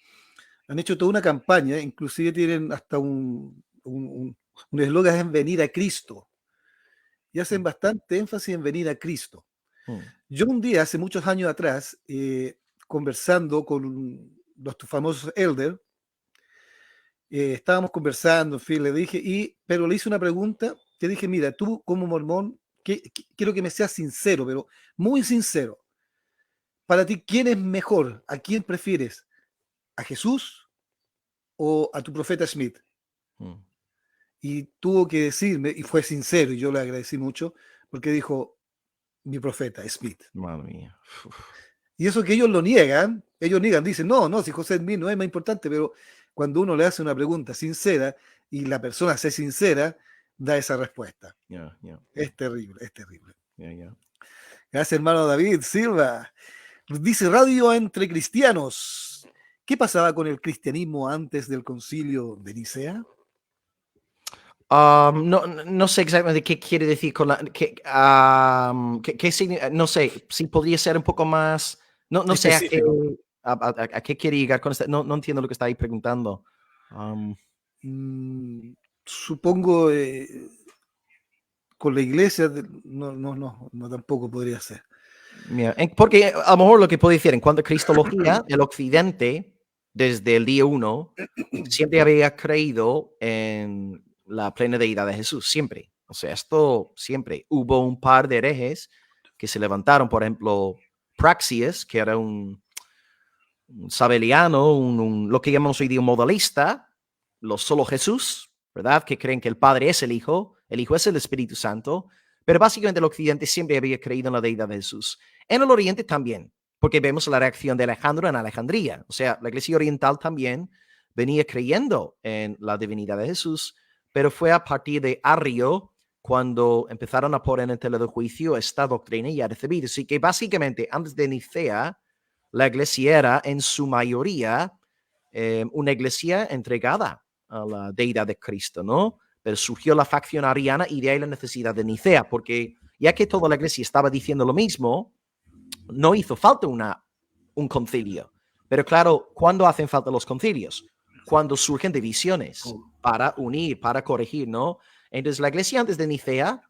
hecho toda una campaña, inclusive tienen hasta un eslogan en venir a Cristo. Y hacen bastante énfasis en venir a Cristo. Yo un día, hace muchos años atrás, conversando con los famosos elders, estábamos conversando, en fin, le dije, pero le hice una pregunta, te dije, mira, tú como mormón, quiero que me seas sincero, pero muy sincero. Para ti, ¿quién es mejor? ¿A quién prefieres? ¿A Jesús o a tu profeta Smith? Y tuvo que decirme, y fue sincero, y yo le agradecí mucho, porque dijo, mi profeta Smith. Madre mía. Y eso que ellos lo niegan, dicen, no, si José Smith no es más importante, pero cuando uno le hace una pregunta sincera y la persona sea sincera, da esa respuesta. Es terrible, es terrible. Gracias, hermano David Silva. Dice Radio Entre Cristianos. ¿Qué pasaba con el cristianismo antes del concilio de Nicea? No sé exactamente qué quiere decir con la... no sé, si podría ser un poco más... No sé Específico. a qué quiere llegar con esto. No entiendo lo que está ahí preguntando. Supongo con la iglesia, no tampoco podría ser. Mira, porque a lo mejor lo que puedo decir en cuanto a cristología, el occidente, desde el día uno, siempre había creído en la plena deidad de Jesús, siempre. O sea, esto siempre. Hubo un par de herejes que se levantaron, por ejemplo, Praxias, que era un sabeliano, lo que llamamos hoy día un modalista, los solo Jesús, ¿verdad? Que creen que el Padre es el Hijo es el Espíritu Santo, pero básicamente el Occidente siempre había creído en la deidad de Jesús. En el Oriente también, porque vemos la reacción de Alejandro en Alejandría. O sea, la Iglesia Oriental también venía creyendo en la divinidad de Jesús, pero fue a partir de Arrio cuando empezaron a poner en tela de juicio esta doctrina ya recibida. Así que básicamente antes de Nicea, la iglesia era en su mayoría una iglesia entregada a la deidad de Cristo, ¿no? Pero surgió la facción ariana y de ahí la necesidad de Nicea, porque ya que toda la iglesia estaba diciendo lo mismo, no hizo falta un concilio. Pero claro, ¿cuándo hacen falta los concilios? Cuando surgen divisiones para unir, para corregir, ¿no? Entonces, la iglesia antes de Nicea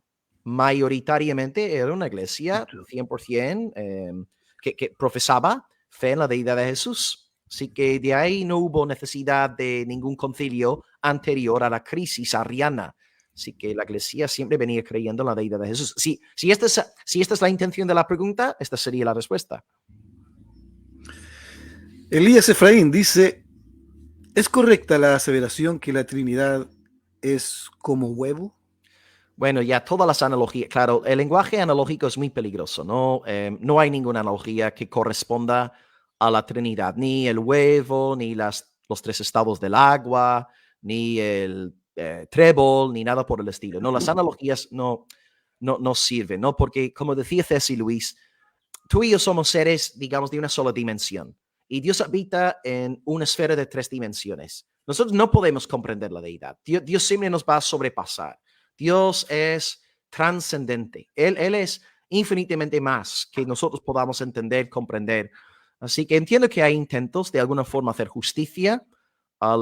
mayoritariamente era una iglesia 100% que profesaba fe en la deidad de Jesús. Así que de ahí no hubo necesidad de ningún concilio anterior a la crisis arriana. Así que la iglesia siempre venía creyendo en la deidad de Jesús. Si esta es la intención de la pregunta, esta sería la respuesta. Elías Efraín dice, ¿es correcta la aseveración que la Trinidad es como huevo? Bueno, ya todas las analogías, claro, el lenguaje analógico es muy peligroso, ¿no? No hay ninguna analogía que corresponda a la Trinidad, ni el huevo, ni los tres estados del agua, ni el trébol, ni nada por el estilo. No, las analogías no sirven, ¿no? Porque, como decía C.S. Lewis, tú y yo somos seres, digamos, de una sola dimensión, y Dios habita en una esfera de 3 dimensiones. Nosotros no podemos comprender la deidad. Dios siempre nos va a sobrepasar. Dios es trascendente. Él es infinitamente más que nosotros podamos entender, comprender. Así que entiendo que hay intentos de alguna forma hacer justicia a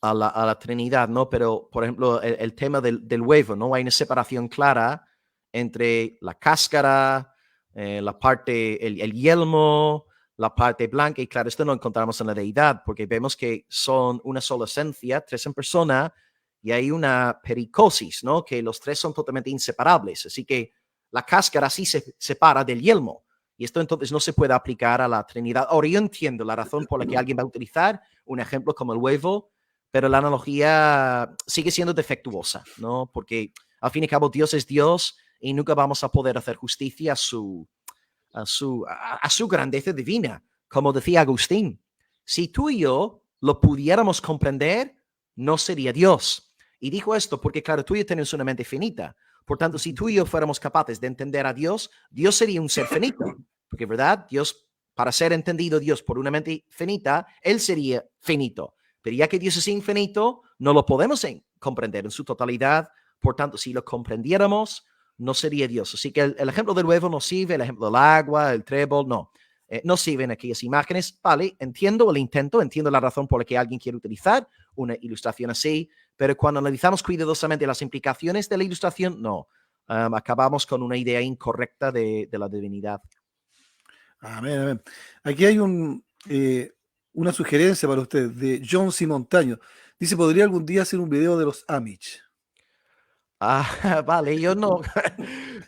la Trinidad, ¿no? Pero, por ejemplo, el tema del huevo, ¿no? Hay una separación clara entre la cáscara, la parte, el yelmo, la parte blanca, y claro, esto no encontramos en la deidad, porque vemos que son una sola esencia, 3 en persona, y hay una pericosis, ¿no? Que los 3 son totalmente inseparables. Así que la cáscara sí se separa del yelmo. Y esto entonces no se puede aplicar a la Trinidad. Ahora, yo entiendo la razón por la que alguien va a utilizar un ejemplo como el huevo, pero la analogía sigue siendo defectuosa, ¿no? Porque al fin y al cabo Dios es Dios y nunca vamos a poder hacer justicia a su grandeza divina. Como decía Agustín, si tú y yo lo pudiéramos comprender, no sería Dios. Y dijo esto porque, claro, tú y yo tenemos una mente finita. Por tanto, si tú y yo fuéramos capaces de entender a Dios, Dios sería un ser finito. Porque, ¿verdad? Dios, para ser entendido Dios por una mente finita, Él sería finito. Pero ya que Dios es infinito, no lo podemos comprender en su totalidad. Por tanto, si lo comprendiéramos, no sería Dios. Así que el ejemplo del huevo no sirve, el ejemplo del agua, el trébol, no. No sirven aquellas imágenes. Vale, entiendo el intento, entiendo la razón por la que alguien quiere utilizar una ilustración así, pero cuando analizamos cuidadosamente las implicaciones de la ilustración, no. Acabamos con una idea incorrecta de la divinidad. Amén, amén. Aquí hay una sugerencia para usted de John C. Montaño. Dice, ¿podría algún día hacer un video de los Amish? Vale, yo no.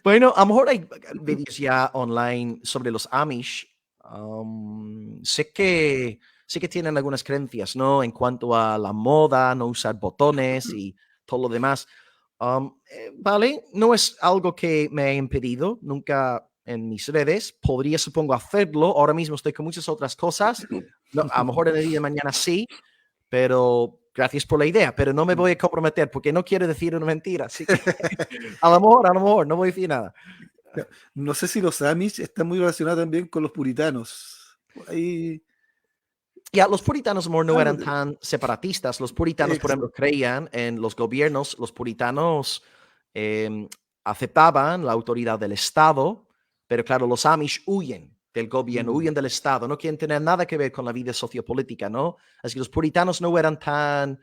Bueno, a lo mejor hay vídeos ya online sobre los Amish. Sé que tienen algunas creencias, ¿no? En cuanto a la moda, no usar botones y todo lo demás. Vale, no es algo que me ha impedido nunca en mis redes. Podría, supongo, hacerlo. Ahora mismo estoy con muchas otras cosas. No, a lo mejor en el día de mañana sí, pero gracias por la idea, pero no me voy a comprometer porque no quiero decir una mentira. Así que a lo mejor, no voy a decir nada. No sé si los Amish están muy relacionados también con los puritanos. Por ahí. Ya, los puritanos amor, no Algo eran de- tan separatistas. Los puritanos, por ex- ejemplo, creían en los gobiernos. Los puritanos aceptaban la autoridad del Estado, pero claro, los Amish huyen del gobierno, mm. huyen del Estado, no quieren tener nada que ver con la vida sociopolítica, ¿no? Así que los puritanos no eran tan...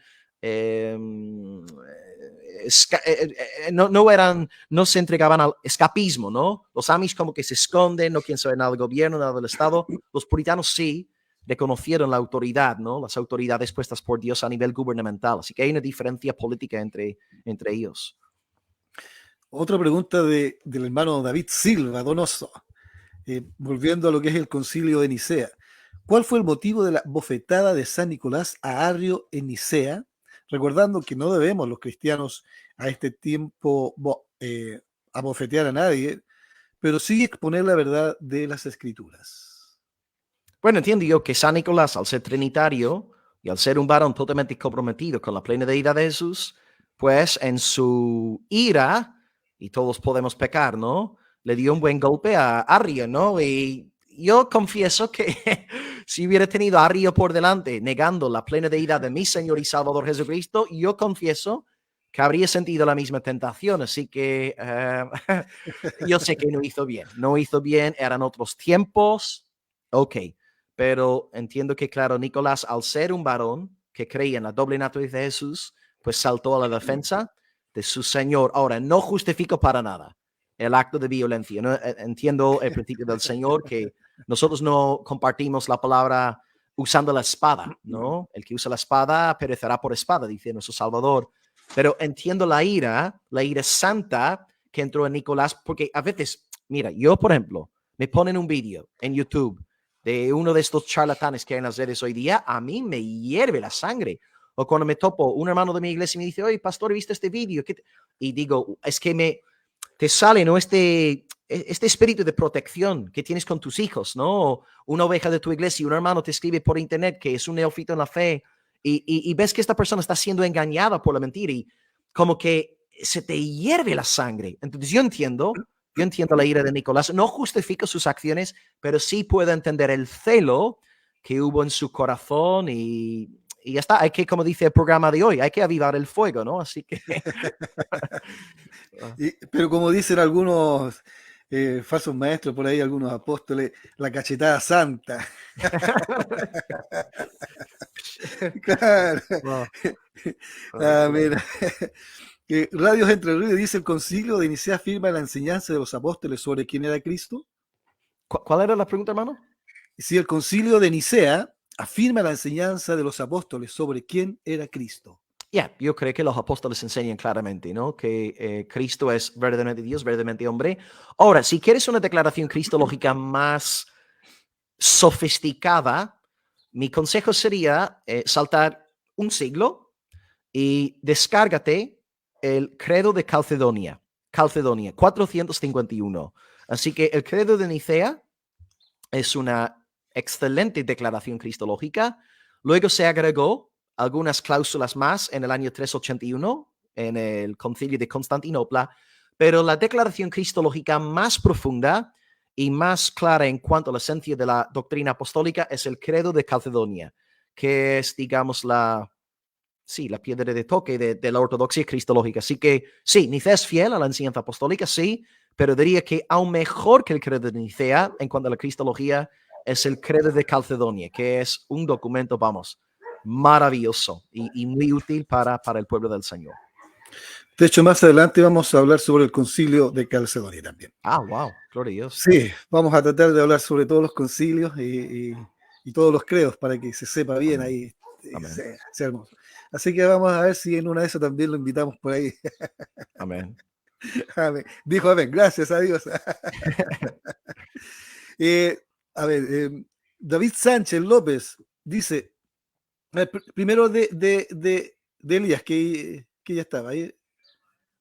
no eran, no se entregaban al escapismo, ¿no? Los Amish como que se esconden, no quieren saber nada del gobierno, nada del Estado. Los puritanos sí reconocieron la autoridad, ¿no? Las autoridades puestas por Dios a nivel gubernamental. Así que hay una diferencia política entre ellos. Otra pregunta del hermano David Silva Donoso, volviendo a lo que es el concilio de Nicea. ¿Cuál fue el motivo de la bofetada de San Nicolás a Arrio en Nicea? Recordando que no debemos los cristianos a este tiempo abofetear a nadie, pero sí exponer la verdad de las escrituras. Bueno, entiendo yo que San Nicolás, al ser trinitario y al ser un varón totalmente comprometido con la plena deidad de Jesús, pues en su ira, y todos podemos pecar, ¿no? Le dio un buen golpe a Arrio, ¿no? Y yo confieso que si hubiera tenido a Arrio por delante, negando la plena deidad de mi Señor y Salvador Jesucristo, yo confieso que habría sentido la misma tentación. Así que yo sé que no hizo bien, eran otros tiempos, ok. Pero entiendo que, claro, Nicolás, al ser un varón que creía en la doble naturaleza de Jesús, pues saltó a la defensa de su Señor. Ahora, no justifico para nada el acto de violencia. ¿No? Entiendo el principio del Señor, que nosotros no compartimos la palabra usando la espada, ¿no? El que usa la espada perecerá por espada, dice nuestro Salvador. Pero entiendo la ira santa que entró en Nicolás, porque a veces, mira, yo, por ejemplo, me ponen un vídeo en YouTube de uno de estos charlatanes que hay en las redes hoy día, a mí me hierve la sangre. O cuando me topo un hermano de mi iglesia y me dice, oye, pastor, ¿he visto este vídeo? Y digo, es que te sale, ¿no? Este espíritu de protección que tienes con tus hijos, ¿no? Una oveja de tu iglesia, un hermano te escribe por internet que es un neófito en la fe y ves que esta persona está siendo engañada por la mentira y como que se te hierve la sangre. Entonces yo entiendo la ira de Nicolás, no justifico sus acciones, pero sí puedo entender el celo que hubo en su corazón y ya está. Hay que, como dice el programa de hoy, hay que avivar el fuego, ¿no? Así que... Pero como dicen algunos falsos maestros por ahí, algunos apóstoles, la cachetada santa. Claro. Wow. Mira. Radios Entre Ríos dice: el concilio de Nicea afirma la enseñanza de los apóstoles sobre quién era Cristo. ¿Cuál era la pregunta, hermano? Si el concilio de Nicea afirma la enseñanza de los apóstoles sobre quién era Cristo. Yo creo que los apóstoles enseñan claramente, ¿no? Que Cristo es verdaderamente Dios, verdaderamente hombre. Ahora, si quieres una declaración cristológica más sofisticada, mi consejo sería saltar un siglo y descárgate el Credo de Calcedonia, 451. Así que el Credo de Nicea es una excelente declaración cristológica. Luego se agregó algunas cláusulas más en el año 381, en el concilio de Constantinopla, pero la declaración cristológica más profunda y más clara en cuanto a la esencia de la doctrina apostólica es el Credo de Calcedonia, que es, digamos, la piedra de toque de la ortodoxia cristológica. Así que sí, Nicea es fiel a la enseñanza apostólica, sí, pero diría que aún mejor que el Credo de Nicea en cuanto a la cristología es el Credo de Calcedonia, que es un documento, vamos, maravilloso y muy útil para el pueblo del Señor. De hecho, más adelante vamos a hablar sobre el concilio de Calcedonia también. Wow, gloria a Dios. Sí, vamos a tratar de hablar sobre todos los concilios y todos los credos para que se sepa bien ahí. Sea hermoso. Así que vamos a ver si en una de esas también lo invitamos por ahí. Amén. Amén. Dijo amén, gracias a Dios. A ver, David Sánchez López dice, primero de Elías, que ya estaba ahí.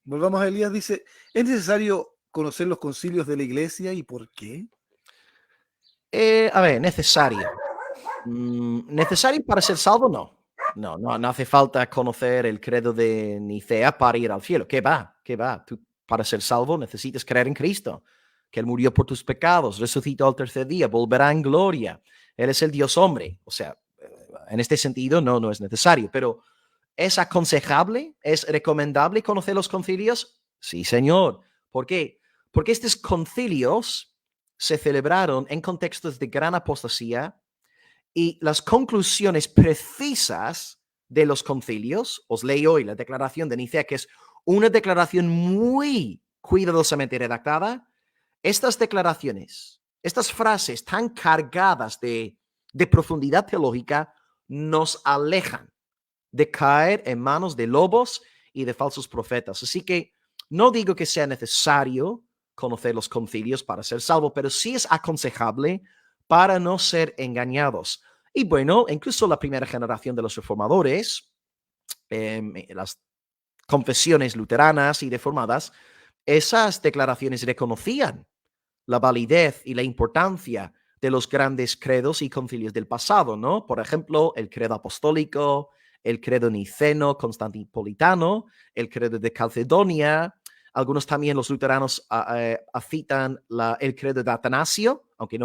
Volvamos a Elías, dice, ¿es necesario conocer los concilios de la iglesia y por qué? A ver, necesario. ¿Necesario para ser salvo? No. No hace falta conocer el credo de Nicea para ir al cielo. ¿Qué va? Tú para ser salvo necesitas creer en Cristo. que Él murió por tus pecados, resucitó al tercer día, volverá en gloria. Él es el Dios hombre. O sea, en este sentido no es necesario, pero ¿es aconsejable? ¿Es recomendable conocer los concilios? Sí, señor. ¿Por qué? Porque estos concilios se celebraron en contextos de gran apostasía y las conclusiones precisas de los concilios, os leo hoy la declaración de Nicea, que es una declaración muy cuidadosamente redactada. Estas declaraciones, estas frases tan cargadas de profundidad teológica, nos alejan de caer en manos de lobos y de falsos profetas. Así que no digo que sea necesario conocer los concilios para ser salvo, pero sí es aconsejable para no ser engañados. Y bueno, incluso la primera generación de los reformadores, las confesiones luteranas y reformadas, esas declaraciones reconocían la validez y la importancia de los grandes credos y concilios del pasado, ¿no? Por ejemplo, el credo apostólico, el credo niceno, constantinopolitano, el credo de Calcedonia. Algunos también los luteranos citan el credo de Atanasio, aunque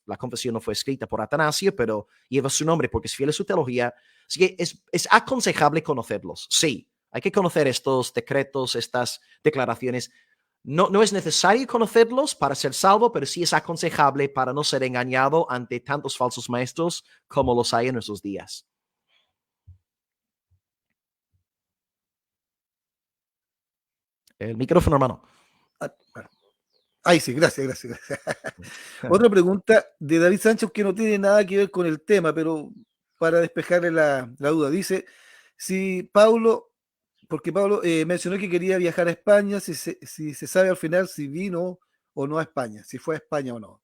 la confesión no fue escrita por Atanasio, pero lleva su nombre porque es fiel a su teología. Así que es aconsejable conocerlos. Sí, hay que conocer estos decretos, estas declaraciones. No es necesario conocerlos para ser salvo, pero sí es aconsejable para no ser engañado ante tantos falsos maestros como los hay en nuestros días. El micrófono, hermano. Bueno. Ahí sí, gracias. Otra pregunta de David Sánchez que no tiene nada que ver con el tema, pero para despejarle la duda. Dice, si Pablo, porque Pablo mencionó que quería viajar a España, si se sabe al final si vino o no a España, si fue a España o no.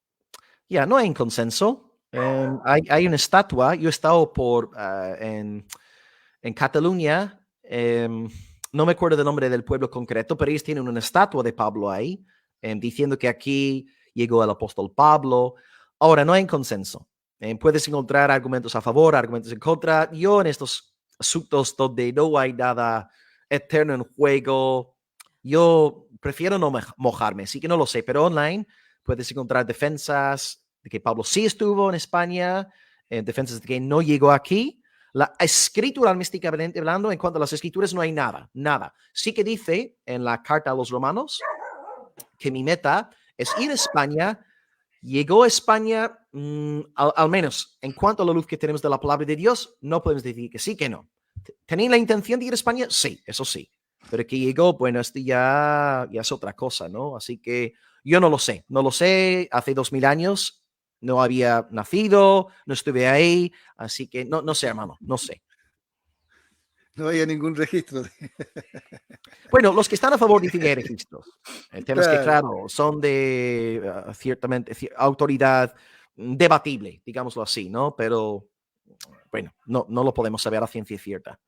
Ya, no hay un consenso. Hay una estatua. Yo he estado en Cataluña. No me acuerdo del nombre del pueblo concreto, pero ellos tienen una estatua de Pablo ahí, diciendo que aquí llegó el apóstol Pablo. Ahora, no hay un consenso. Puedes encontrar argumentos a favor, argumentos en contra. Yo en estos asuntos donde no hay nada eterno en juego, yo prefiero no mojarme, así que no lo sé, pero online puedes encontrar defensas de que Pablo sí estuvo en España, defensas de que no llegó aquí. La escritura místicamente hablando, en cuanto a las escrituras, no hay nada. Sí que dice en la carta a los romanos que mi meta es ir a España. Llegó a España, al menos en cuanto a la luz que tenemos de la palabra de Dios, no podemos decir que sí, que no. ¿Tenía la intención de ir a España? Sí, eso sí. Pero que llegó, bueno, esto ya es otra cosa, ¿no? Así que yo no lo sé. Hace 2000 años no había nacido, no estuve ahí, así que no sé, hermano, no sé. No había ningún registro. Bueno, los que están a favor dicen que hay registros. El tema es que, Claro. claro, son de ciertamente autoridad debatible, digámoslo así, ¿no? Pero, bueno, no lo podemos saber a ciencia cierta.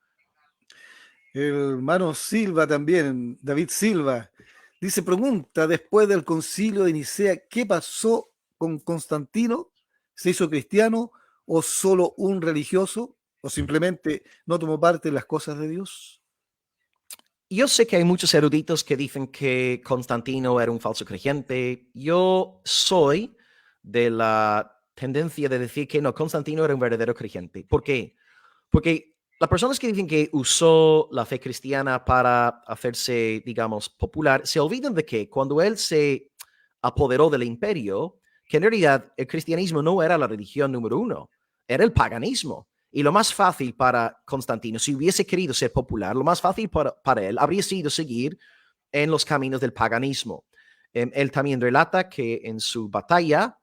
El hermano Silva también, David Silva, dice, pregunta, después del concilio de Nicea, ¿qué pasó con Constantino? ¿Se hizo cristiano o solo un religioso? ¿O simplemente no tomó parte en las cosas de Dios? Yo sé que hay muchos eruditos que dicen que Constantino era un falso creyente. Yo soy de la tendencia de decir que no, Constantino era un verdadero creyente. ¿Por qué? Porque las personas que dicen que usó la fe cristiana para hacerse, digamos, popular, se olvidan de que cuando él se apoderó del imperio, que en realidad el cristianismo no era la religión número uno, era el paganismo. Y lo más fácil para Constantino, si hubiese querido ser popular, lo más fácil para él habría sido seguir en los caminos del paganismo. Él también relata que en su batalla,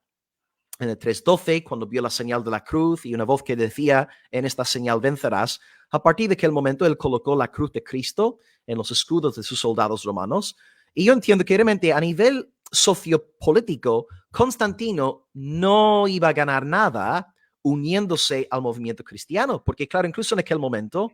en el 3:12, cuando vio la señal de la cruz y una voz que decía, en esta señal vencerás, a partir de aquel momento él colocó la cruz de Cristo en los escudos de sus soldados romanos. Y yo entiendo que realmente a nivel sociopolítico, Constantino no iba a ganar nada uniéndose al movimiento cristiano, porque claro, incluso en aquel momento,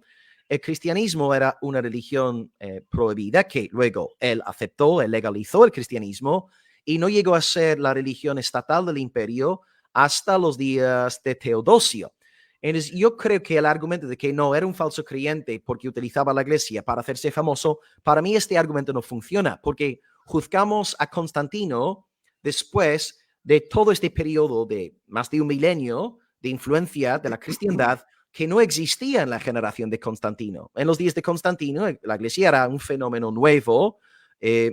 el cristianismo era una religión prohibida que luego él aceptó, él legalizó el cristianismo y no llegó a ser la religión estatal del imperio hasta los días de Teodosio. Entonces, yo creo que el argumento de que no era un falso creyente porque utilizaba la iglesia para hacerse famoso, para mí este argumento no funciona, porque juzgamos a Constantino después de todo este periodo de más de un milenio de influencia de la cristiandad que no existía en la generación de Constantino. En los días de Constantino, la iglesia era un fenómeno nuevo,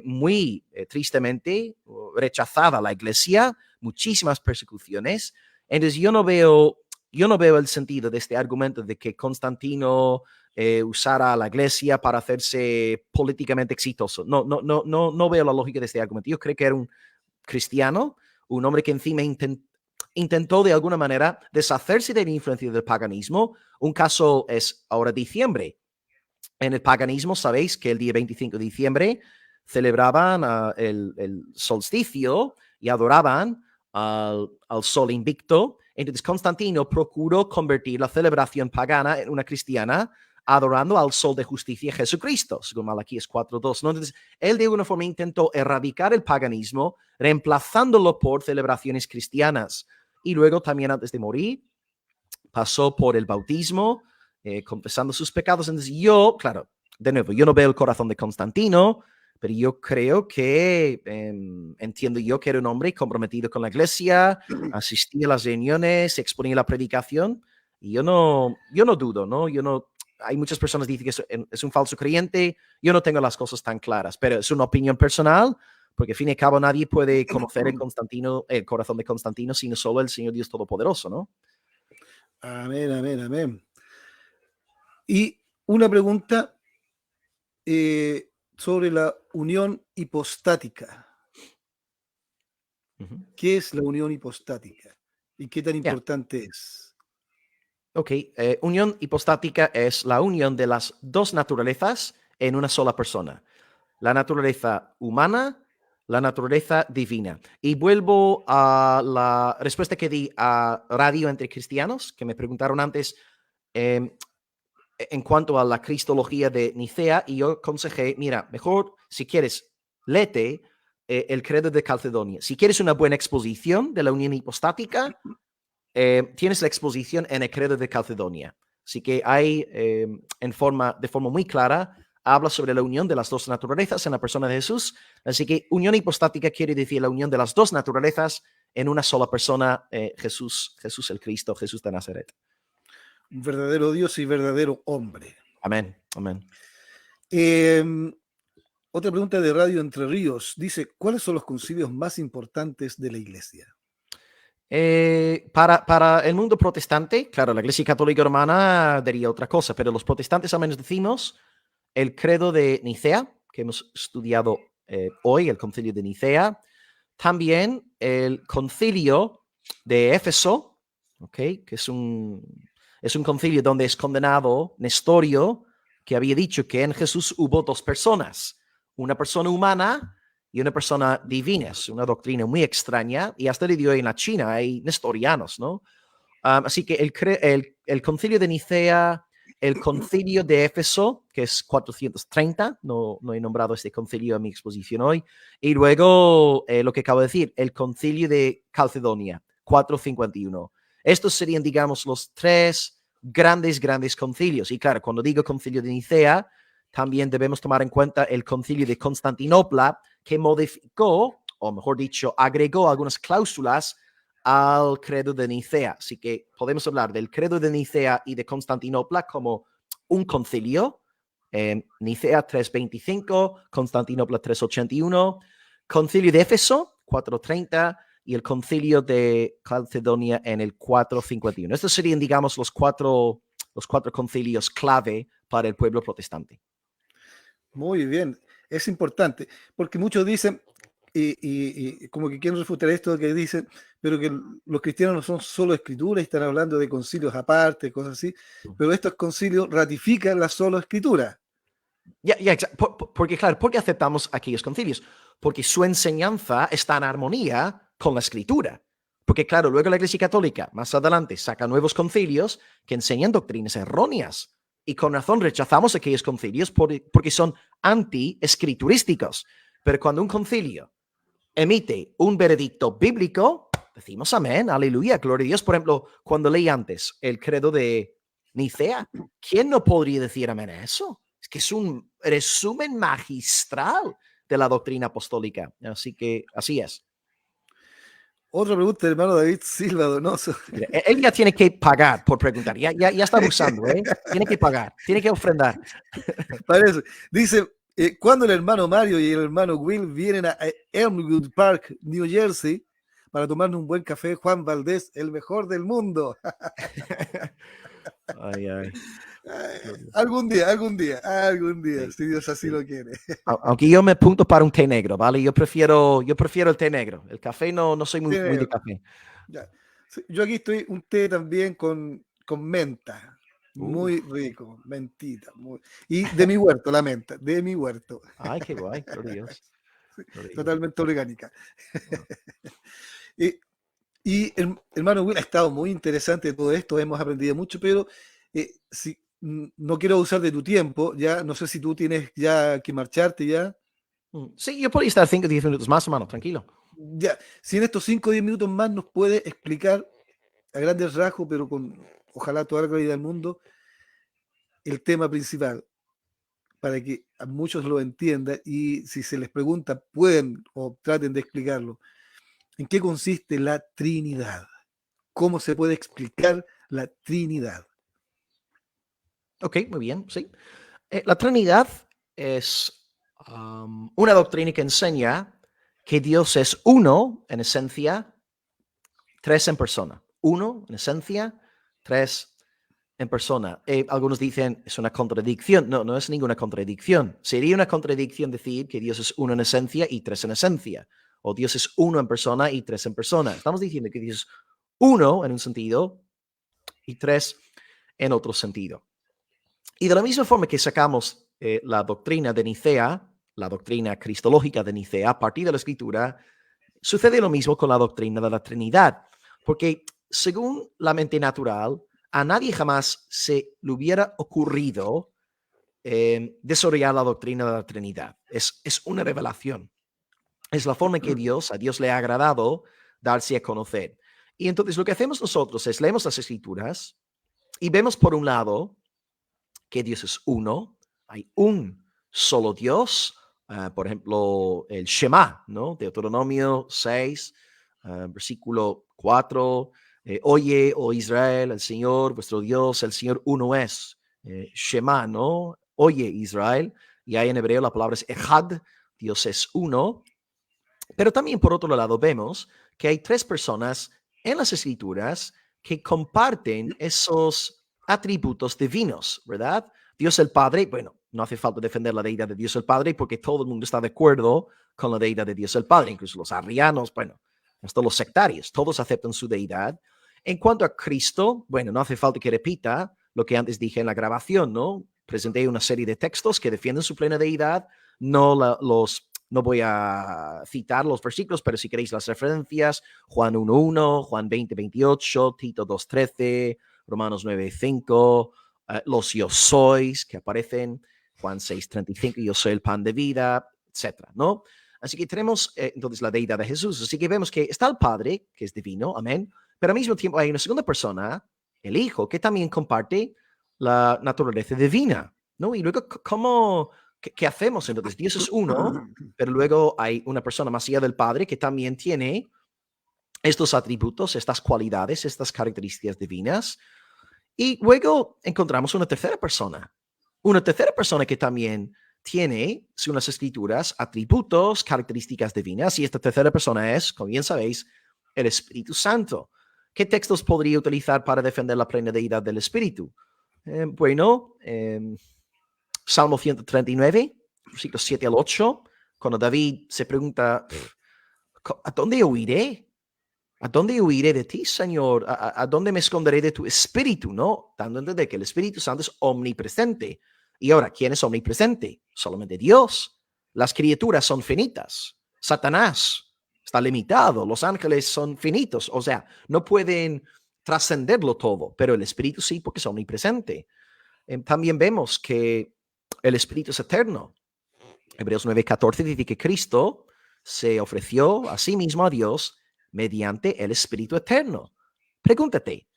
muy tristemente rechazada la iglesia, muchísimas persecuciones. Entonces yo no veo el sentido de este argumento de que Constantino usara a la iglesia para hacerse políticamente exitoso. No veo la lógica de este argumento. Yo creo que era un cristiano, un hombre que encima intentó de alguna manera deshacerse de la influencia del paganismo. Un caso es ahora diciembre. En el paganismo, sabéis que el día 25 de diciembre celebraban el solsticio y adoraban al sol invicto. Entonces Constantino procuró convertir la celebración pagana en una cristiana, adorando al sol de justicia, Jesucristo, según Malaquías 4:2. ¿No? Entonces, él de alguna forma intentó erradicar el paganismo, reemplazándolo por celebraciones cristianas. Y luego, también antes de morir, pasó por el bautismo, confesando sus pecados. Entonces yo, claro, de nuevo, yo no veo el corazón de Constantino, pero yo creo que entiendo yo que era un hombre comprometido con la iglesia, asistía a las reuniones, exponía la predicación, y yo no dudo, ¿no? Hay muchas personas que dicen que es un falso creyente, yo no tengo las cosas tan claras, pero es una opinión personal, porque al fin y al cabo nadie puede conocer el corazón de Constantino, sino solo el Señor Dios Todopoderoso, ¿no? Amén, amén, amén. Y una pregunta sobre la unión hipostática. ¿Qué es la unión hipostática y qué tan importante es? Ok, unión hipostática es la unión de las dos naturalezas en una sola persona. La naturaleza humana, la naturaleza divina. Y vuelvo a la respuesta que di a Radio Entre Cristianos, que me preguntaron antes en cuanto a la cristología de Nicea, y yo aconsejé, mira, mejor si quieres, léete el credo de Calcedonia. Si quieres una buena exposición de la unión hipostática, tienes la exposición en el credo de Calcedonia. Así que hay, de forma muy clara, habla sobre la unión de las dos naturalezas en la persona de Jesús. Así que unión hipostática quiere decir la unión de las dos naturalezas en una sola persona, Jesús el Cristo, Jesús de Nazaret. Verdadero Dios y verdadero hombre. Amén, amén. Otra pregunta de Radio Entre Ríos. Dice, ¿cuáles son los concilios más importantes de la Iglesia? Para el mundo protestante, claro, la Iglesia Católica Romana diría otra cosa, pero los protestantes al menos decimos el credo de Nicea, que hemos estudiado hoy, el concilio de Nicea, también el concilio de Éfeso, ¿okay? Que es un concilio donde es condenado Nestorio, que había dicho que en Jesús hubo dos personas, una persona humana y una persona divina. Es una doctrina muy extraña, y hasta el día de hoy en la China hay nestorianos, ¿no? Así que el concilio de Nicea, el concilio de Éfeso, que es 430, no he nombrado este concilio en mi exposición hoy, y luego lo que acabo de decir, el concilio de Calcedonia, 451. Estos serían, digamos, los tres grandes concilios. Y claro, cuando digo concilio de Nicea, también debemos tomar en cuenta el concilio de Constantinopla, que modificó, o mejor dicho, agregó algunas cláusulas al credo de Nicea. Así que podemos hablar del credo de Nicea y de Constantinopla como un concilio. Nicea 325, Constantinopla 381, concilio de Éfeso 430 y el concilio de Calcedonia en el 451. Estos serían, digamos, los cuatro concilios clave para el pueblo protestante. Muy bien, es importante, porque muchos dicen, y como que quieren refutar esto que dicen, pero que los cristianos no son solo escritura y están hablando de concilios aparte, cosas así, pero estos concilios ratifican la solo escritura. Porque claro, ¿por qué aceptamos aquellos concilios? Porque su enseñanza está en armonía con la escritura. Porque claro, luego la Iglesia Católica más adelante saca nuevos concilios que enseñan doctrinas erróneas. Y con razón rechazamos aquellos concilios porque son anti-escriturísticos. Pero cuando un concilio emite un veredicto bíblico, decimos amén, aleluya, gloria a Dios. Por ejemplo, cuando leí antes el credo de Nicea, ¿quién no podría decir amén a eso? Es que es un resumen magistral de la doctrina apostólica. Así que así es. Otra pregunta, hermano David Silva Donoso. Mira, él ya tiene que pagar por preguntar. Ya está abusando, ¿eh? Tiene que pagar, tiene que ofrendar. Parece. Dice, ¿cuándo el hermano Mario y el hermano Will vienen a Elmwood Park, New Jersey, para tomarnos un buen café? Juan Valdés, el mejor del mundo. Ay, ay. Algún día, Sí, si Dios así sí. lo quiere. Aunque yo me apunto para un té negro, ¿vale? Yo prefiero el té negro. El café no soy muy de café. Ya. Sí, yo aquí estoy un té también con menta. Uh, Muy rico, mentita. Y de mi huerto, la menta, de mi huerto. Ay, qué guay, gloria a Dios. Gloria a Dios. Totalmente orgánica. Ah. y hermano Will, ha estado muy interesante todo esto, hemos aprendido mucho, pero si, no quiero usar de tu tiempo, ya no sé si tú tienes ya que marcharte ya. Sí, yo podría estar 5 o 10 minutos más, hermano, tranquilo. Ya, si en estos 5 o 10 minutos más nos puede explicar a grandes rasgos, pero con ojalá toda la claridad del mundo, el tema principal, para que a muchos lo entiendan y si se les pregunta pueden o traten de explicarlo. ¿En qué consiste la Trinidad? ¿Cómo se puede explicar la Trinidad? Ok, muy bien, sí. La Trinidad es una doctrina que enseña que Dios es uno en esencia, tres en persona. Uno en esencia, tres en persona. Algunos dicen es una contradicción. No, no es ninguna contradicción. Sería una contradicción decir que Dios es uno en esencia y tres en esencia. O Dios es uno en persona y tres en persona. Estamos diciendo que Dios es uno en un sentido y tres en otro sentido. Y de la misma forma que sacamos la doctrina de Nicea, la doctrina cristológica de Nicea, a partir de la Escritura, sucede lo mismo con la doctrina de la Trinidad. Porque según la mente natural, a nadie jamás se le hubiera ocurrido desarrollar la doctrina de la Trinidad. Es una revelación. Es la forma en que a Dios le ha agradado darse a conocer. Y entonces lo que hacemos nosotros es leemos las Escrituras y vemos por un lado que Dios es uno, hay un solo Dios, por ejemplo, el Shema, ¿no? Deuteronomio 6, versículo 4, oye, oh Israel, el Señor, vuestro Dios, el Señor uno es. Shema, ¿no? Oye, Israel, y ahí en hebreo la palabra es Echad, Dios es uno, pero también por otro lado vemos que hay tres personas en las Escrituras que comparten esos atributos divinos, ¿verdad? Dios el Padre, bueno, no hace falta defender la deidad de Dios el Padre porque todo el mundo está de acuerdo con la deidad de Dios el Padre, incluso los arrianos, bueno, hasta los sectarios, todos aceptan su deidad. En cuanto a Cristo, bueno, no hace falta que repita lo que antes dije en la grabación, ¿no? Presenté una serie de textos que defienden su plena deidad, no voy a citar los versículos, pero si queréis las referencias, Juan 1:1, Juan 20:28, Tito 2:13, Romanos 9:5, los yo sois que aparecen, Juan 6:35, yo soy el pan de vida, etcétera, ¿no? Así que tenemos entonces la deidad de Jesús. Así que vemos que está el Padre, que es divino, amén, pero al mismo tiempo hay una segunda persona, el Hijo, que también comparte la naturaleza divina, ¿no? Y luego, ¿qué hacemos? Entonces, Dios es uno, pero luego hay una persona más allá del Padre que también tiene estos atributos, estas cualidades, estas características divinas. Y luego encontramos una tercera persona que también tiene, según las Escrituras, atributos, características divinas. Y esta tercera persona es, como bien sabéis, el Espíritu Santo. ¿Qué textos podría utilizar para defender la plena deidad del Espíritu? Salmo 139, versículos 7 al 8, cuando David se pregunta, ¿a dónde huiré? ¿A dónde huiré de ti, Señor? ¿A dónde me esconderé de tu espíritu? ¿No? Dando a entender que el Espíritu Santo es omnipresente. Y ahora, ¿quién es omnipresente? Solamente Dios. Las criaturas son finitas. Satanás está limitado. Los ángeles son finitos. O sea, no pueden trascenderlo todo, pero el Espíritu sí, porque es omnipresente. También vemos que el Espíritu es eterno. Hebreos 9:14 dice que Cristo se ofreció a sí mismo a Dios mediante el Espíritu eterno. Pregúntate,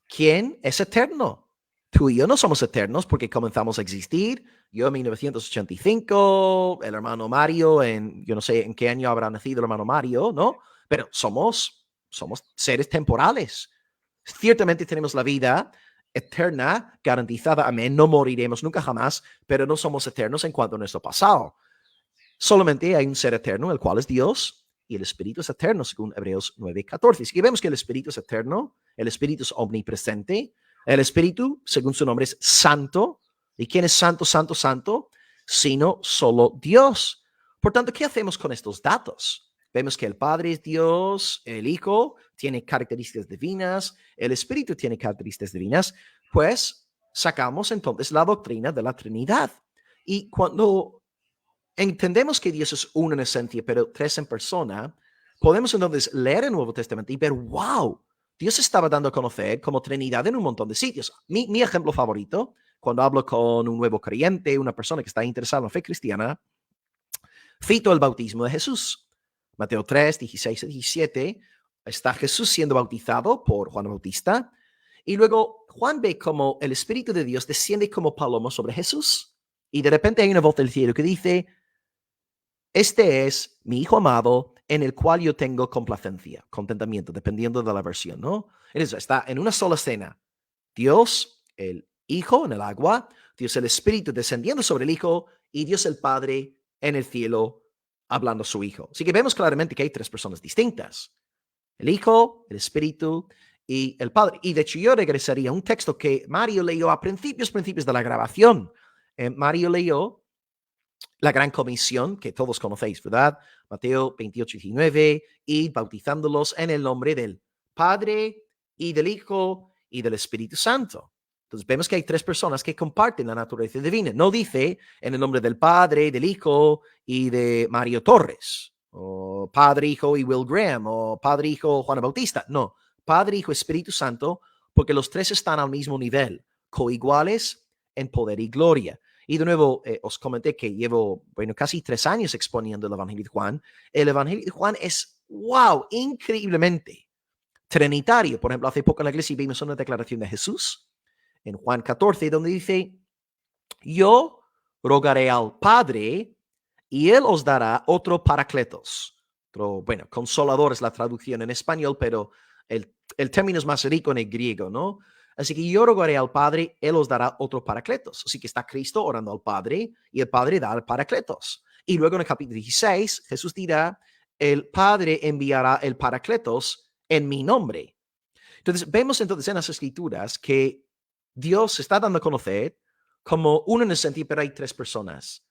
¿quién es eterno? Tú y yo no somos eternos porque comenzamos a existir. Yo en 1985, el hermano Mario, yo no sé en qué año habrá nacido el hermano Mario, ¿no? Pero somos somos seres temporales. Ciertamente tenemos la vida eterna garantizada, amén, no moriremos nunca jamás, pero no somos eternos en cuanto a nuestro pasado. Solamente hay un ser eterno, el cual es Dios, y el Espíritu es eterno, según Hebreos 9:14. Así que vemos que el Espíritu es eterno, el Espíritu es omnipresente, el Espíritu, según su nombre, es santo. ¿Y quién es santo, santo, santo? Sino solo Dios. Por tanto, ¿qué hacemos con estos datos? Vemos que el Padre es Dios, el Hijo tiene características divinas, el Espíritu tiene características divinas, pues sacamos entonces la doctrina de la Trinidad. Y cuando entendemos que Dios es uno en esencia, pero tres en persona, podemos entonces leer el Nuevo Testamento y ver, wow, Dios estaba dando a conocer como Trinidad en un montón de sitios. Mi ejemplo favorito, cuando hablo con un nuevo creyente, una persona que está interesada en la fe cristiana, cito el bautismo de Jesús. Mateo 3, 16 y 17, está Jesús siendo bautizado por Juan Bautista, y luego Juan ve como el Espíritu de Dios desciende como paloma sobre Jesús, y de repente hay una voz del cielo que dice, este es mi Hijo amado en el cual yo tengo complacencia, contentamiento, dependiendo de la versión, ¿no? Entonces está en una sola escena. Dios, el Hijo en el agua, Dios el Espíritu descendiendo sobre el Hijo y Dios el Padre en el cielo hablando a su Hijo. Así que vemos claramente que hay tres personas distintas. El Hijo, el Espíritu y el Padre. Y de hecho yo regresaría a un texto que Mario leyó a principios de la grabación. Mario leyó la gran comisión que todos conocéis, ¿verdad? Mateo 28:19, y bautizándolos en el nombre del Padre y del Hijo y del Espíritu Santo. Entonces vemos que hay tres personas que comparten la naturaleza divina. No dice en el nombre del Padre, del Hijo y de Mario Torres, o Padre, Hijo y Will Graham, o Padre, Hijo, Juan Bautista. No, Padre, Hijo, Espíritu Santo, porque los tres están al mismo nivel, coiguales en poder y gloria. Y de nuevo, os comenté que llevo, bueno, casi 3 años exponiendo el Evangelio de Juan. El Evangelio de Juan es, wow, increíblemente trinitario. Por ejemplo, hace poco en la iglesia vimos una declaración de Jesús en Juan 14, donde dice, yo rogaré al Padre y Él os dará otro paracletos. Otro, bueno, consolador es la traducción en español, pero el término es más rico en el griego, ¿no? Así que yo rogaré al Padre, Él os dará otro paracletos. Así que está Cristo orando al Padre y el Padre da el paracletos. Y luego en el capítulo 16, Jesús dirá, el Padre enviará el paracletos en mi nombre. Entonces, vemos entonces en las Escrituras que Dios se está dando a conocer como uno en el sentido, pero hay tres personas.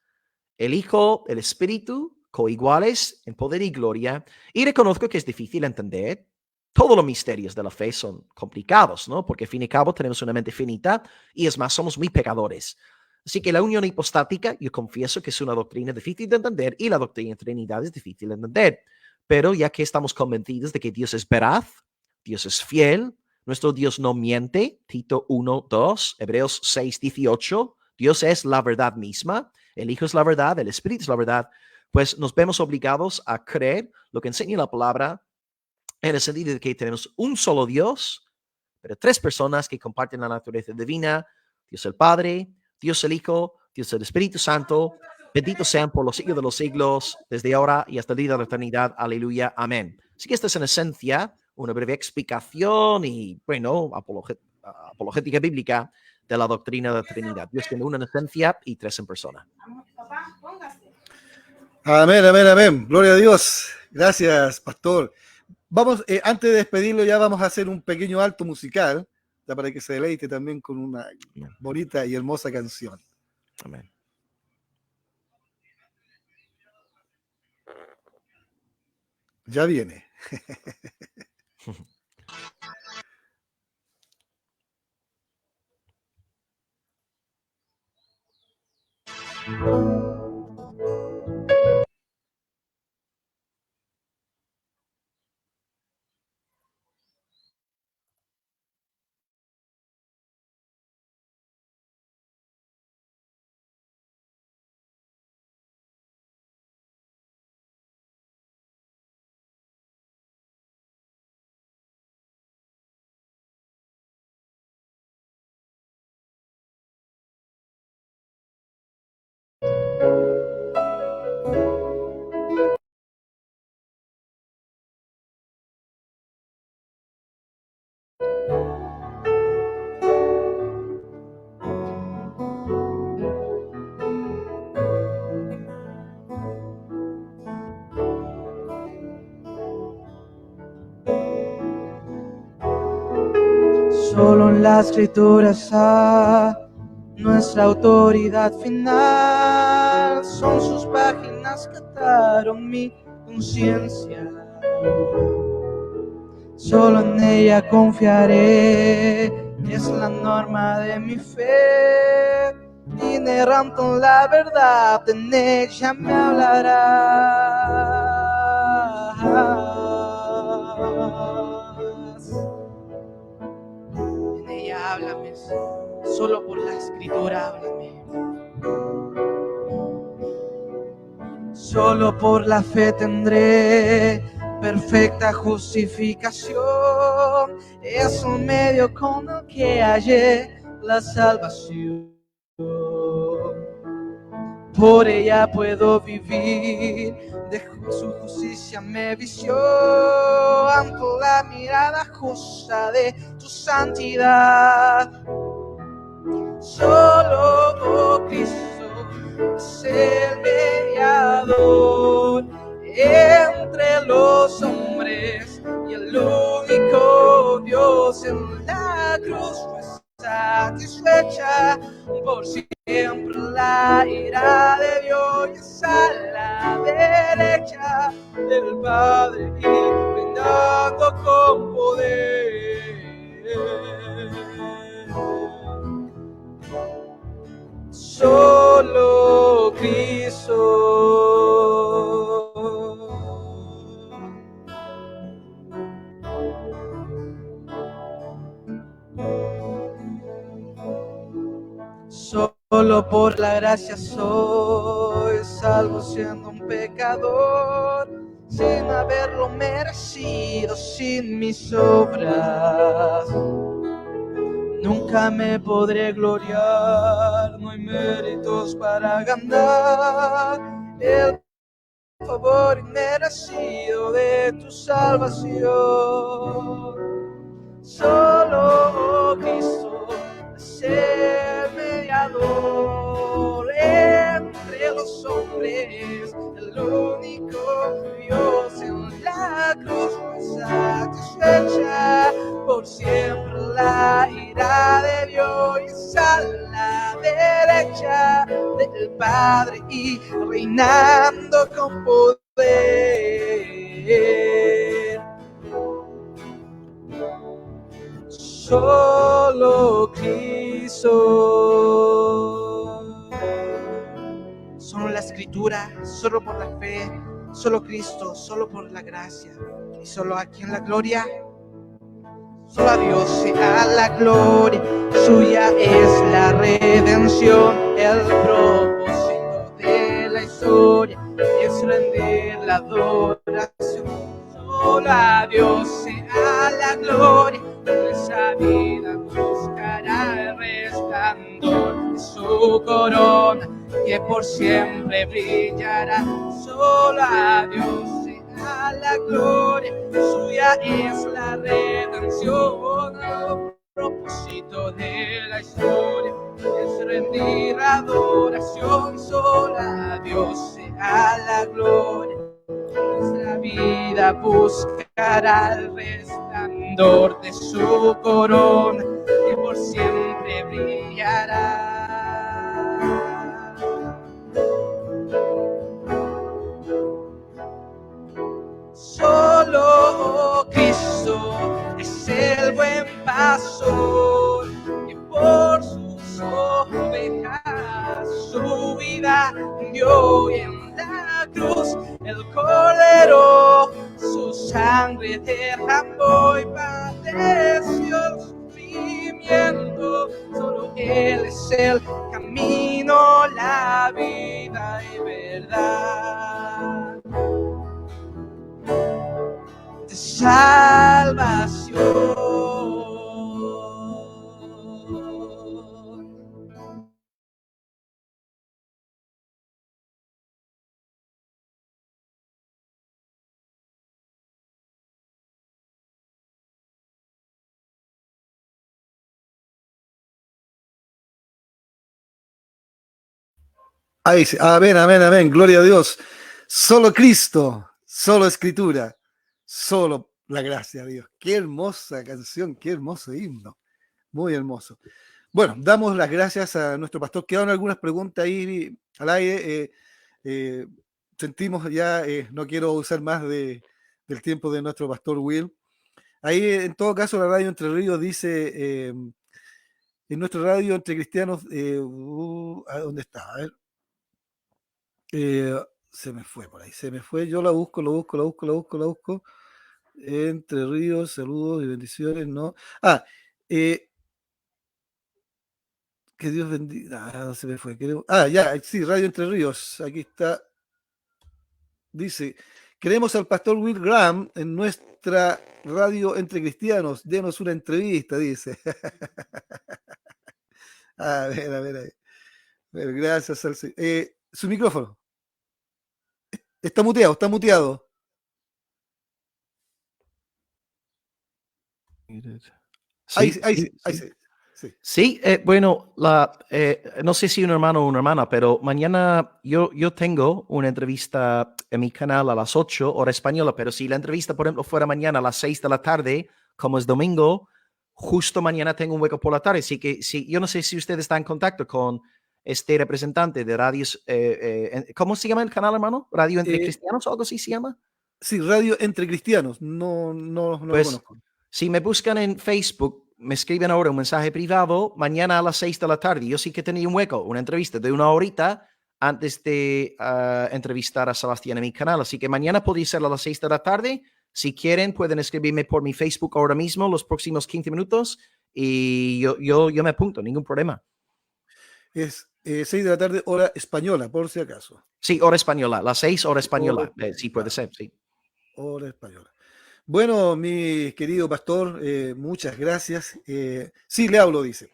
El Hijo, el Espíritu, coiguales en poder y gloria. Y reconozco que es difícil entender. Todos los misterios de la fe son complicados, ¿no? Porque, al fin y al cabo, tenemos una mente finita y, es más, somos muy pecadores. Así que la unión hipostática, yo confieso que es una doctrina difícil de entender y la doctrina de Trinidad es difícil de entender. Pero ya que estamos convencidos de que Dios es veraz, Dios es fiel, nuestro Dios no miente, Tito 1:2, Hebreos 6:18, Dios es la verdad misma, el Hijo es la verdad, el Espíritu es la verdad, pues nos vemos obligados a creer lo que enseña la palabra en el sentido de que tenemos un solo Dios, pero tres personas que comparten la naturaleza divina, Dios el Padre, Dios el Hijo, Dios el Espíritu Santo, benditos sean por los siglos de los siglos, desde ahora y hasta el día de la eternidad. Aleluya, amén. Así que esta es en esencia una breve explicación y, bueno, apologética bíblica de la doctrina de la Trinidad. Dios tiene una en esencia y tres en persona. Amén, amén, amén. Gloria a Dios. Gracias, pastor. Vamos, antes de despedirlo, ya vamos a hacer un pequeño alto musical, ya para que se deleite también con una bonita y hermosa canción. Amén. Ya viene. Solo en la escritura está nuestra autoridad final. Son sus páginas que ataron mi conciencia. Solo en ella confiaré, es la norma de mi fe. Inerrante en la verdad, en ella me hablarás. En ella háblame, solo por la escritura háblame. Solo por la fe tendré perfecta justificación. Es un medio con el que hallé la salvación. Por ella puedo vivir, de su justicia me vistió. Ante la mirada justa de tu santidad. Solo Cristo es el mediador entre los hombres y el único Dios en la cruz fue satisfecha por siempre la ira de Dios, y está a la derecha del Padre y reinando con poder. Solo Cristo. Solo por la gracia soy salvo siendo un pecador, sin haberlo merecido, sin mis obras. Nunca me podré gloriar, no hay méritos para ganar el favor inmerecido de tu salvación. Solo Cristo es el mediador entre los hombres, el único Dios en la cruz fue satisfecha por siempre la ira de Dios, y está a la derecha del Padre y reinando con poder. Solo Cristo. Solo la escritura, solo por la fe, solo Cristo, solo por la gracia, y solo aquí en la gloria. Solo a Dios sea la gloria, suya es la redención, el propósito de la historia es rendir la adoración. Solo a Dios sea la gloria, nuestra vida buscará el resplandor de su corona, que por siempre brillará. Solo a Dios sea la gloria, suya es la redención, el propósito de la historia es rendir adoración. Solo a Dios sea la gloria, nuestra vida buscará el resplandor de su corona, que por siempre brillará. Solo Cristo es el buen pastor, que por sus ovejas su vida dio, y en la cruz el Cordero su sangre derramó y padeció el sufrimiento. Solo Él es el camino, la vida y verdad de salvación. Ahí sí. Amén, amén, amén. Gloria a Dios. Solo Cristo, solo Escritura, solo la gracia de Dios. Qué hermosa canción, qué hermoso himno. Muy hermoso. Bueno, damos las gracias a nuestro pastor. Quedaron algunas preguntas ahí al aire. Eh, sentimos ya, no quiero usar más del tiempo de nuestro pastor Will. Ahí, en todo caso, la radio Entre Ríos dice, en nuestra radio Entre Cristianos, ¿a dónde está? A ver. Se me fue por ahí, se me fue. Yo la busco. Entre Ríos, saludos y bendiciones, ¿no? Ah, que Dios bendiga. No se me fue. Ya, sí, Radio Entre Ríos. Aquí está. Dice, queremos al pastor Will Graham en nuestra radio Entre Cristianos. Denos una entrevista, dice. A ver, a ver. Gracias al su micrófono. Está muteado, está muteado. Sí, Ahí sí, sí. sí. Sí. Sí, bueno, no sé si un hermano o una hermana, pero mañana yo tengo una entrevista en mi canal a las 8 hora española, pero si la entrevista, por ejemplo, fuera mañana a las 6 de la tarde, como es domingo, justo mañana tengo un hueco por la tarde, así que sí, yo no sé si usted está en contacto con este representante de radios, ¿cómo se llama el canal, hermano? ¿Radio Entre Cristianos o algo así se llama? Sí, Radio Entre Cristianos, no lo Pues conozco. si me buscan en Facebook, me escriben ahora un mensaje privado, mañana a las 6 de la tarde. Yo sí que tenía un hueco, una entrevista de una horita antes de entrevistar a Sebastián en mi canal. Así que mañana podría ser a las 6 de la tarde. Si quieren, pueden escribirme por mi Facebook ahora mismo, los próximos 15 minutos, y yo me apunto, ningún problema. Es 6 de la tarde, hora española, por si acaso. Sí, hora española, las 6 hora española. Sí, puede ser, sí. Hora española. Bueno, mi querido pastor, muchas gracias. Sí, le hablo, dice.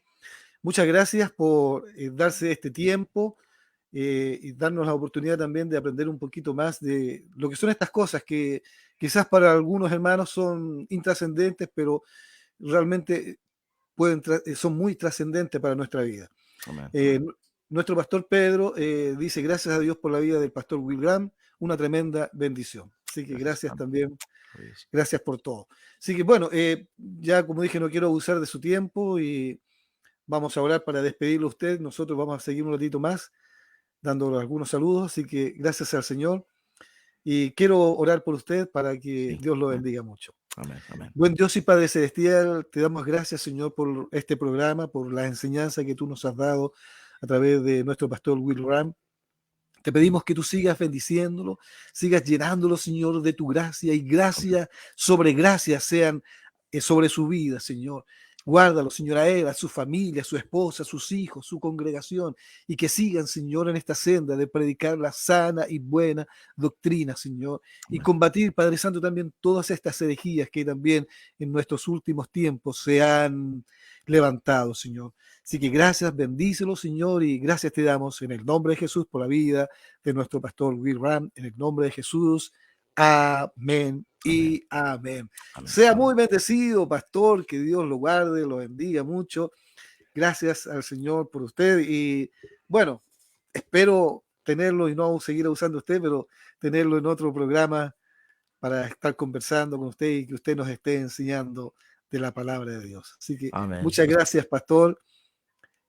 Muchas gracias por darse este tiempo y darnos la oportunidad también de aprender un poquito más de lo que son estas cosas que quizás para algunos hermanos son intrascendentes, pero realmente son muy trascendentes para nuestra vida. Nuestro pastor Pedro dice, gracias a Dios por la vida del pastor Will Graham, una tremenda bendición. Así que gracias también. Gracias por todo. Así que bueno, ya como dije, no quiero abusar de su tiempo y vamos a orar para despedirlo a usted. Nosotros vamos a seguir un ratito más dándole algunos saludos. Así que gracias al Señor. Y quiero orar por usted para que Dios lo bendiga mucho. Amén, amén. Buen Dios y Padre Celestial, te damos gracias, Señor, por este programa, por la enseñanza que tú nos has dado a través de nuestro pastor Will Graham. Te pedimos que tú sigas bendiciéndolo, sigas llenándolo, Señor, de tu gracia y gracia sobre gracia sean sobre su vida, Señor. Guárdalo, Señor, a él, a su familia, a su esposa, a sus hijos, su congregación, y que sigan, Señor, en esta senda de predicar la sana y buena doctrina, Señor, y combatir, Padre Santo, también todas estas herejías que también en nuestros últimos tiempos se han levantado, Señor. Así que gracias, bendícelo, Señor, y gracias te damos en el nombre de Jesús por la vida de nuestro pastor Will Graham, en el nombre de Jesús. Amén y amén. Sea muy bendecido, pastor, que Dios lo guarde, lo bendiga mucho. Gracias al Señor por usted y bueno, espero tenerlo y no seguir usando usted, pero tenerlo en otro programa para estar conversando con usted y que usted nos esté enseñando de la palabra de Dios. Así que muchas gracias, pastor.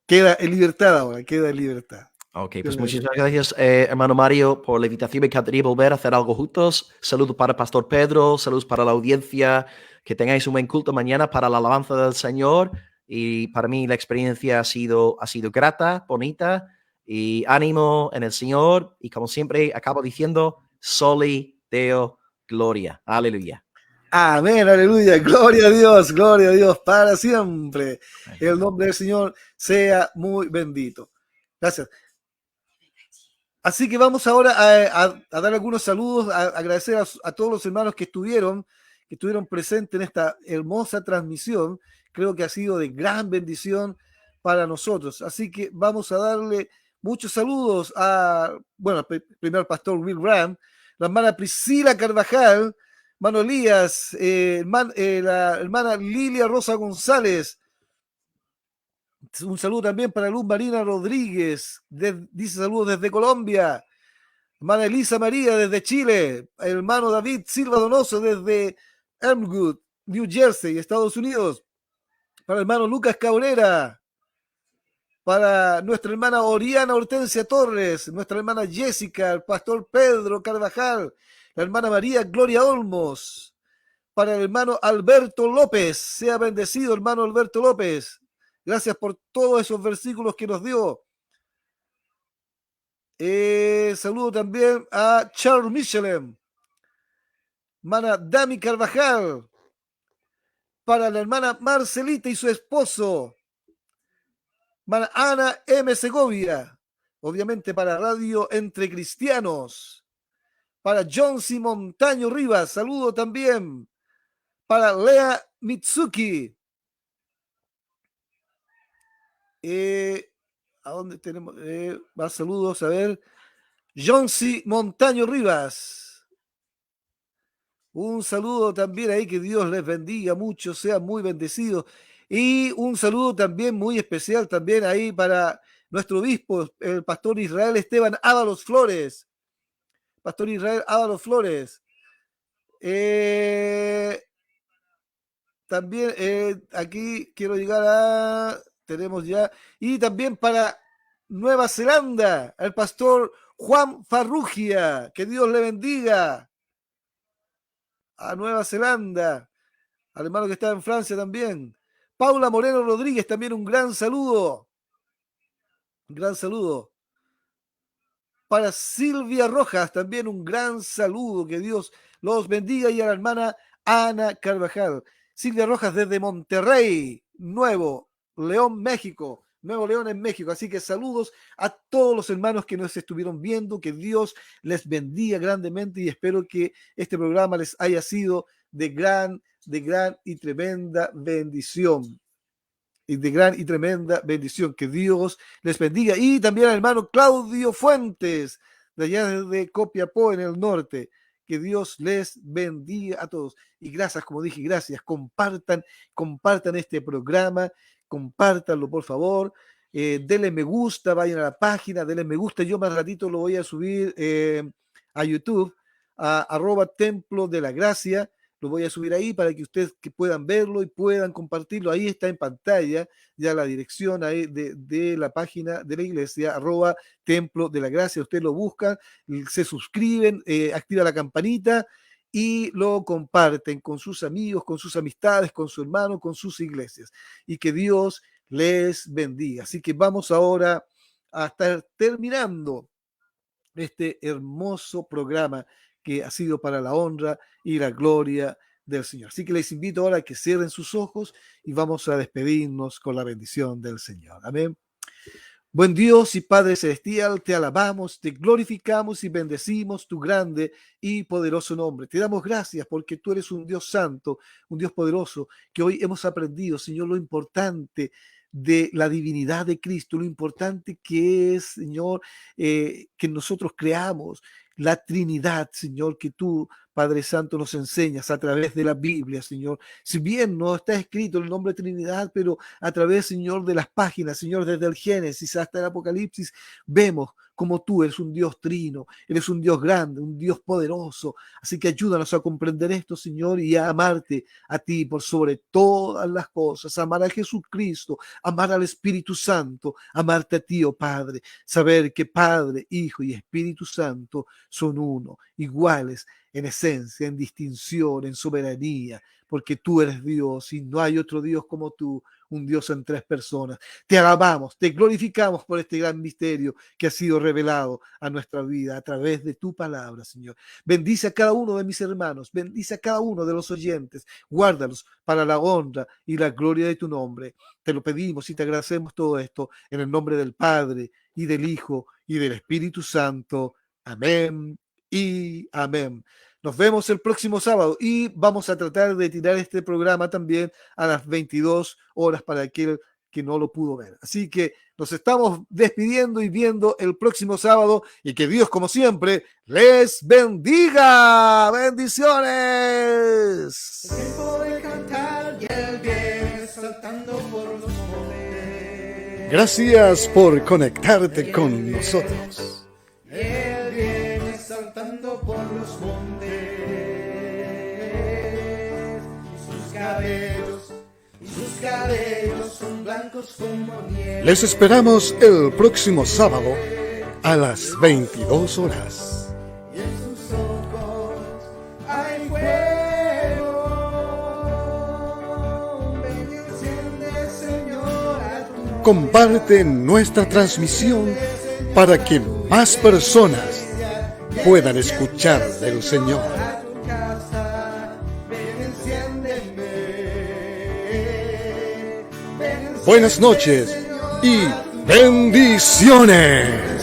Queda en libertad ahora, queda en libertad. Ok, pues muchísimas gracias, hermano Mario, por la invitación. Me encantaría volver a hacer algo juntos. Saludos para el pastor Pedro, saludos para la audiencia. Que tengáis un buen culto mañana para la alabanza del Señor. Y para mí la experiencia ha sido grata, bonita. Y ánimo en el Señor. Y como siempre acabo diciendo, Soli Deo Gloria. Aleluya. Amén, aleluya, gloria a Dios, para siempre. El nombre del Señor sea muy bendito. Gracias. Así que vamos ahora a dar algunos saludos, a agradecer a todos los hermanos que estuvieron presentes en esta hermosa transmisión. Creo que ha sido de gran bendición para nosotros. Así que vamos a darle muchos saludos primero al pastor Will Graham, la hermana Priscila Carvajal, hermano Elías, la hermana Lilia Rosa González. Un saludo también para Luz Marina Rodríguez, dice saludos desde Colombia. Hermana Elisa María desde Chile. Hermano David Silva Donoso desde Elmwood, New Jersey, Estados Unidos. para el hermano Lucas Cabrera, para nuestra hermana Oriana Hortensia Torres, nuestra hermana Jessica, el pastor Pedro Carvajal, la hermana María Gloria Olmos, para el hermano Alberto López. Sea bendecido, hermano Alberto López. Gracias por todos esos versículos que nos dio. Saludo también a Charles Michelin, hermana Dami Carvajal, para la hermana Marcelita y su esposo, hermana Ana M. Segovia, obviamente para Radio Entre Cristianos, para John C. Montaño Rivas, saludo también, para Lea Mitsuki, ¿a dónde tenemos más saludos? A ver, John C. Montaño Rivas, un saludo también ahí, que Dios les bendiga mucho, sean muy bendecidos. Y un saludo también muy especial también ahí para nuestro obispo, el pastor Israel Esteban Ábalos Flores. Pastor Israel Ábalos Flores. También aquí quiero llegar a... Tenemos ya... Y también para Nueva Zelanda, el pastor Juan Farrugia. Que Dios le bendiga. A Nueva Zelanda. Al hermano que está en Francia también. Paula Moreno Rodríguez, también un gran saludo. Un gran saludo. Para Silvia Rojas, también un gran saludo. Que Dios los bendiga. Y a la hermana Ana Carvajal. Silvia Rojas desde Monterrey, Nuevo León, México. Nuevo León en México. Así que saludos a todos los hermanos que nos estuvieron viendo. Que Dios les bendiga grandemente. Y espero que este programa les haya sido de gran y tremenda bendición. Y de gran y tremenda bendición. Que Dios les bendiga. Y también al hermano Claudio Fuentes, de allá de Copiapó, en el norte. Que Dios les bendiga a todos. Y gracias, como dije, gracias. Compartan este programa. Compártanlo, por favor. Denle me gusta, vayan a la página, denle me gusta. Yo más ratito lo voy a subir a YouTube, a @Templo de la Gracia. Lo voy a subir ahí para que ustedes que puedan verlo y puedan compartirlo. Ahí está en pantalla ya la dirección ahí de la página de la iglesia, @Templo de la Gracia. Ustedes lo buscan, se suscriben, activan la campanita y lo comparten con sus amigos, con sus amistades, con su hermano, con sus iglesias. Y que Dios les bendiga. Así que vamos ahora a estar terminando este hermoso programa que ha sido para la honra y la gloria del Señor. Así que les invito ahora a que cierren sus ojos y vamos a despedirnos con la bendición del Señor. Amén. Buen Dios y Padre Celestial, te alabamos, te glorificamos y bendecimos tu grande y poderoso nombre. Te damos gracias porque tú eres un Dios santo, un Dios poderoso, que hoy hemos aprendido, Señor, lo importante de la divinidad de Cristo, lo importante que es, Señor, que nosotros creamos la Trinidad, Señor, que tú, Padre Santo, nos enseñas a través de la Biblia, Señor. Si bien no está escrito el nombre Trinidad, pero a través, Señor, de las páginas, Señor, desde el Génesis hasta el Apocalipsis, vemos como tú eres un Dios trino, eres un Dios grande, un Dios poderoso. Así que ayúdanos a comprender esto, Señor, y a amarte a ti por sobre todas las cosas, amar a Jesucristo, amar al Espíritu Santo, amarte a ti, oh Padre, saber que Padre, Hijo y Espíritu Santo son uno, iguales en esencia, en distinción, en soberanía, porque tú eres Dios y no hay otro Dios como tú, un Dios en tres personas. Te alabamos, te glorificamos por este gran misterio que ha sido revelado a nuestra vida a través de tu palabra, Señor. Bendice a cada uno de mis hermanos, bendice a cada uno de los oyentes, guárdalos para la honra y la gloria de tu nombre. Te lo pedimos y te agradecemos todo esto en el nombre del Padre y del Hijo y del Espíritu Santo. Amén y amén. Nos vemos el próximo sábado y vamos a tratar de tirar este programa también a las 22 horas para aquel que no lo pudo ver. Así que nos estamos despidiendo y viendo el próximo sábado y que Dios, como siempre, les bendiga. ¡Bendiciones! El tiempo de cantar y el bien saltando por los montes. Gracias por conectarte con nosotros. El viene saltando por los montes. Y sus cabellos Les esperamos el próximo sábado a las 22 horas. Hay fuego, ven y enciende, Señor, a tu nombre. Comparte nuestra transmisión para que más personas puedan escuchar del Señor. A tu casa, ven, enciéndeme. Ven, Buenas noches y bendiciones.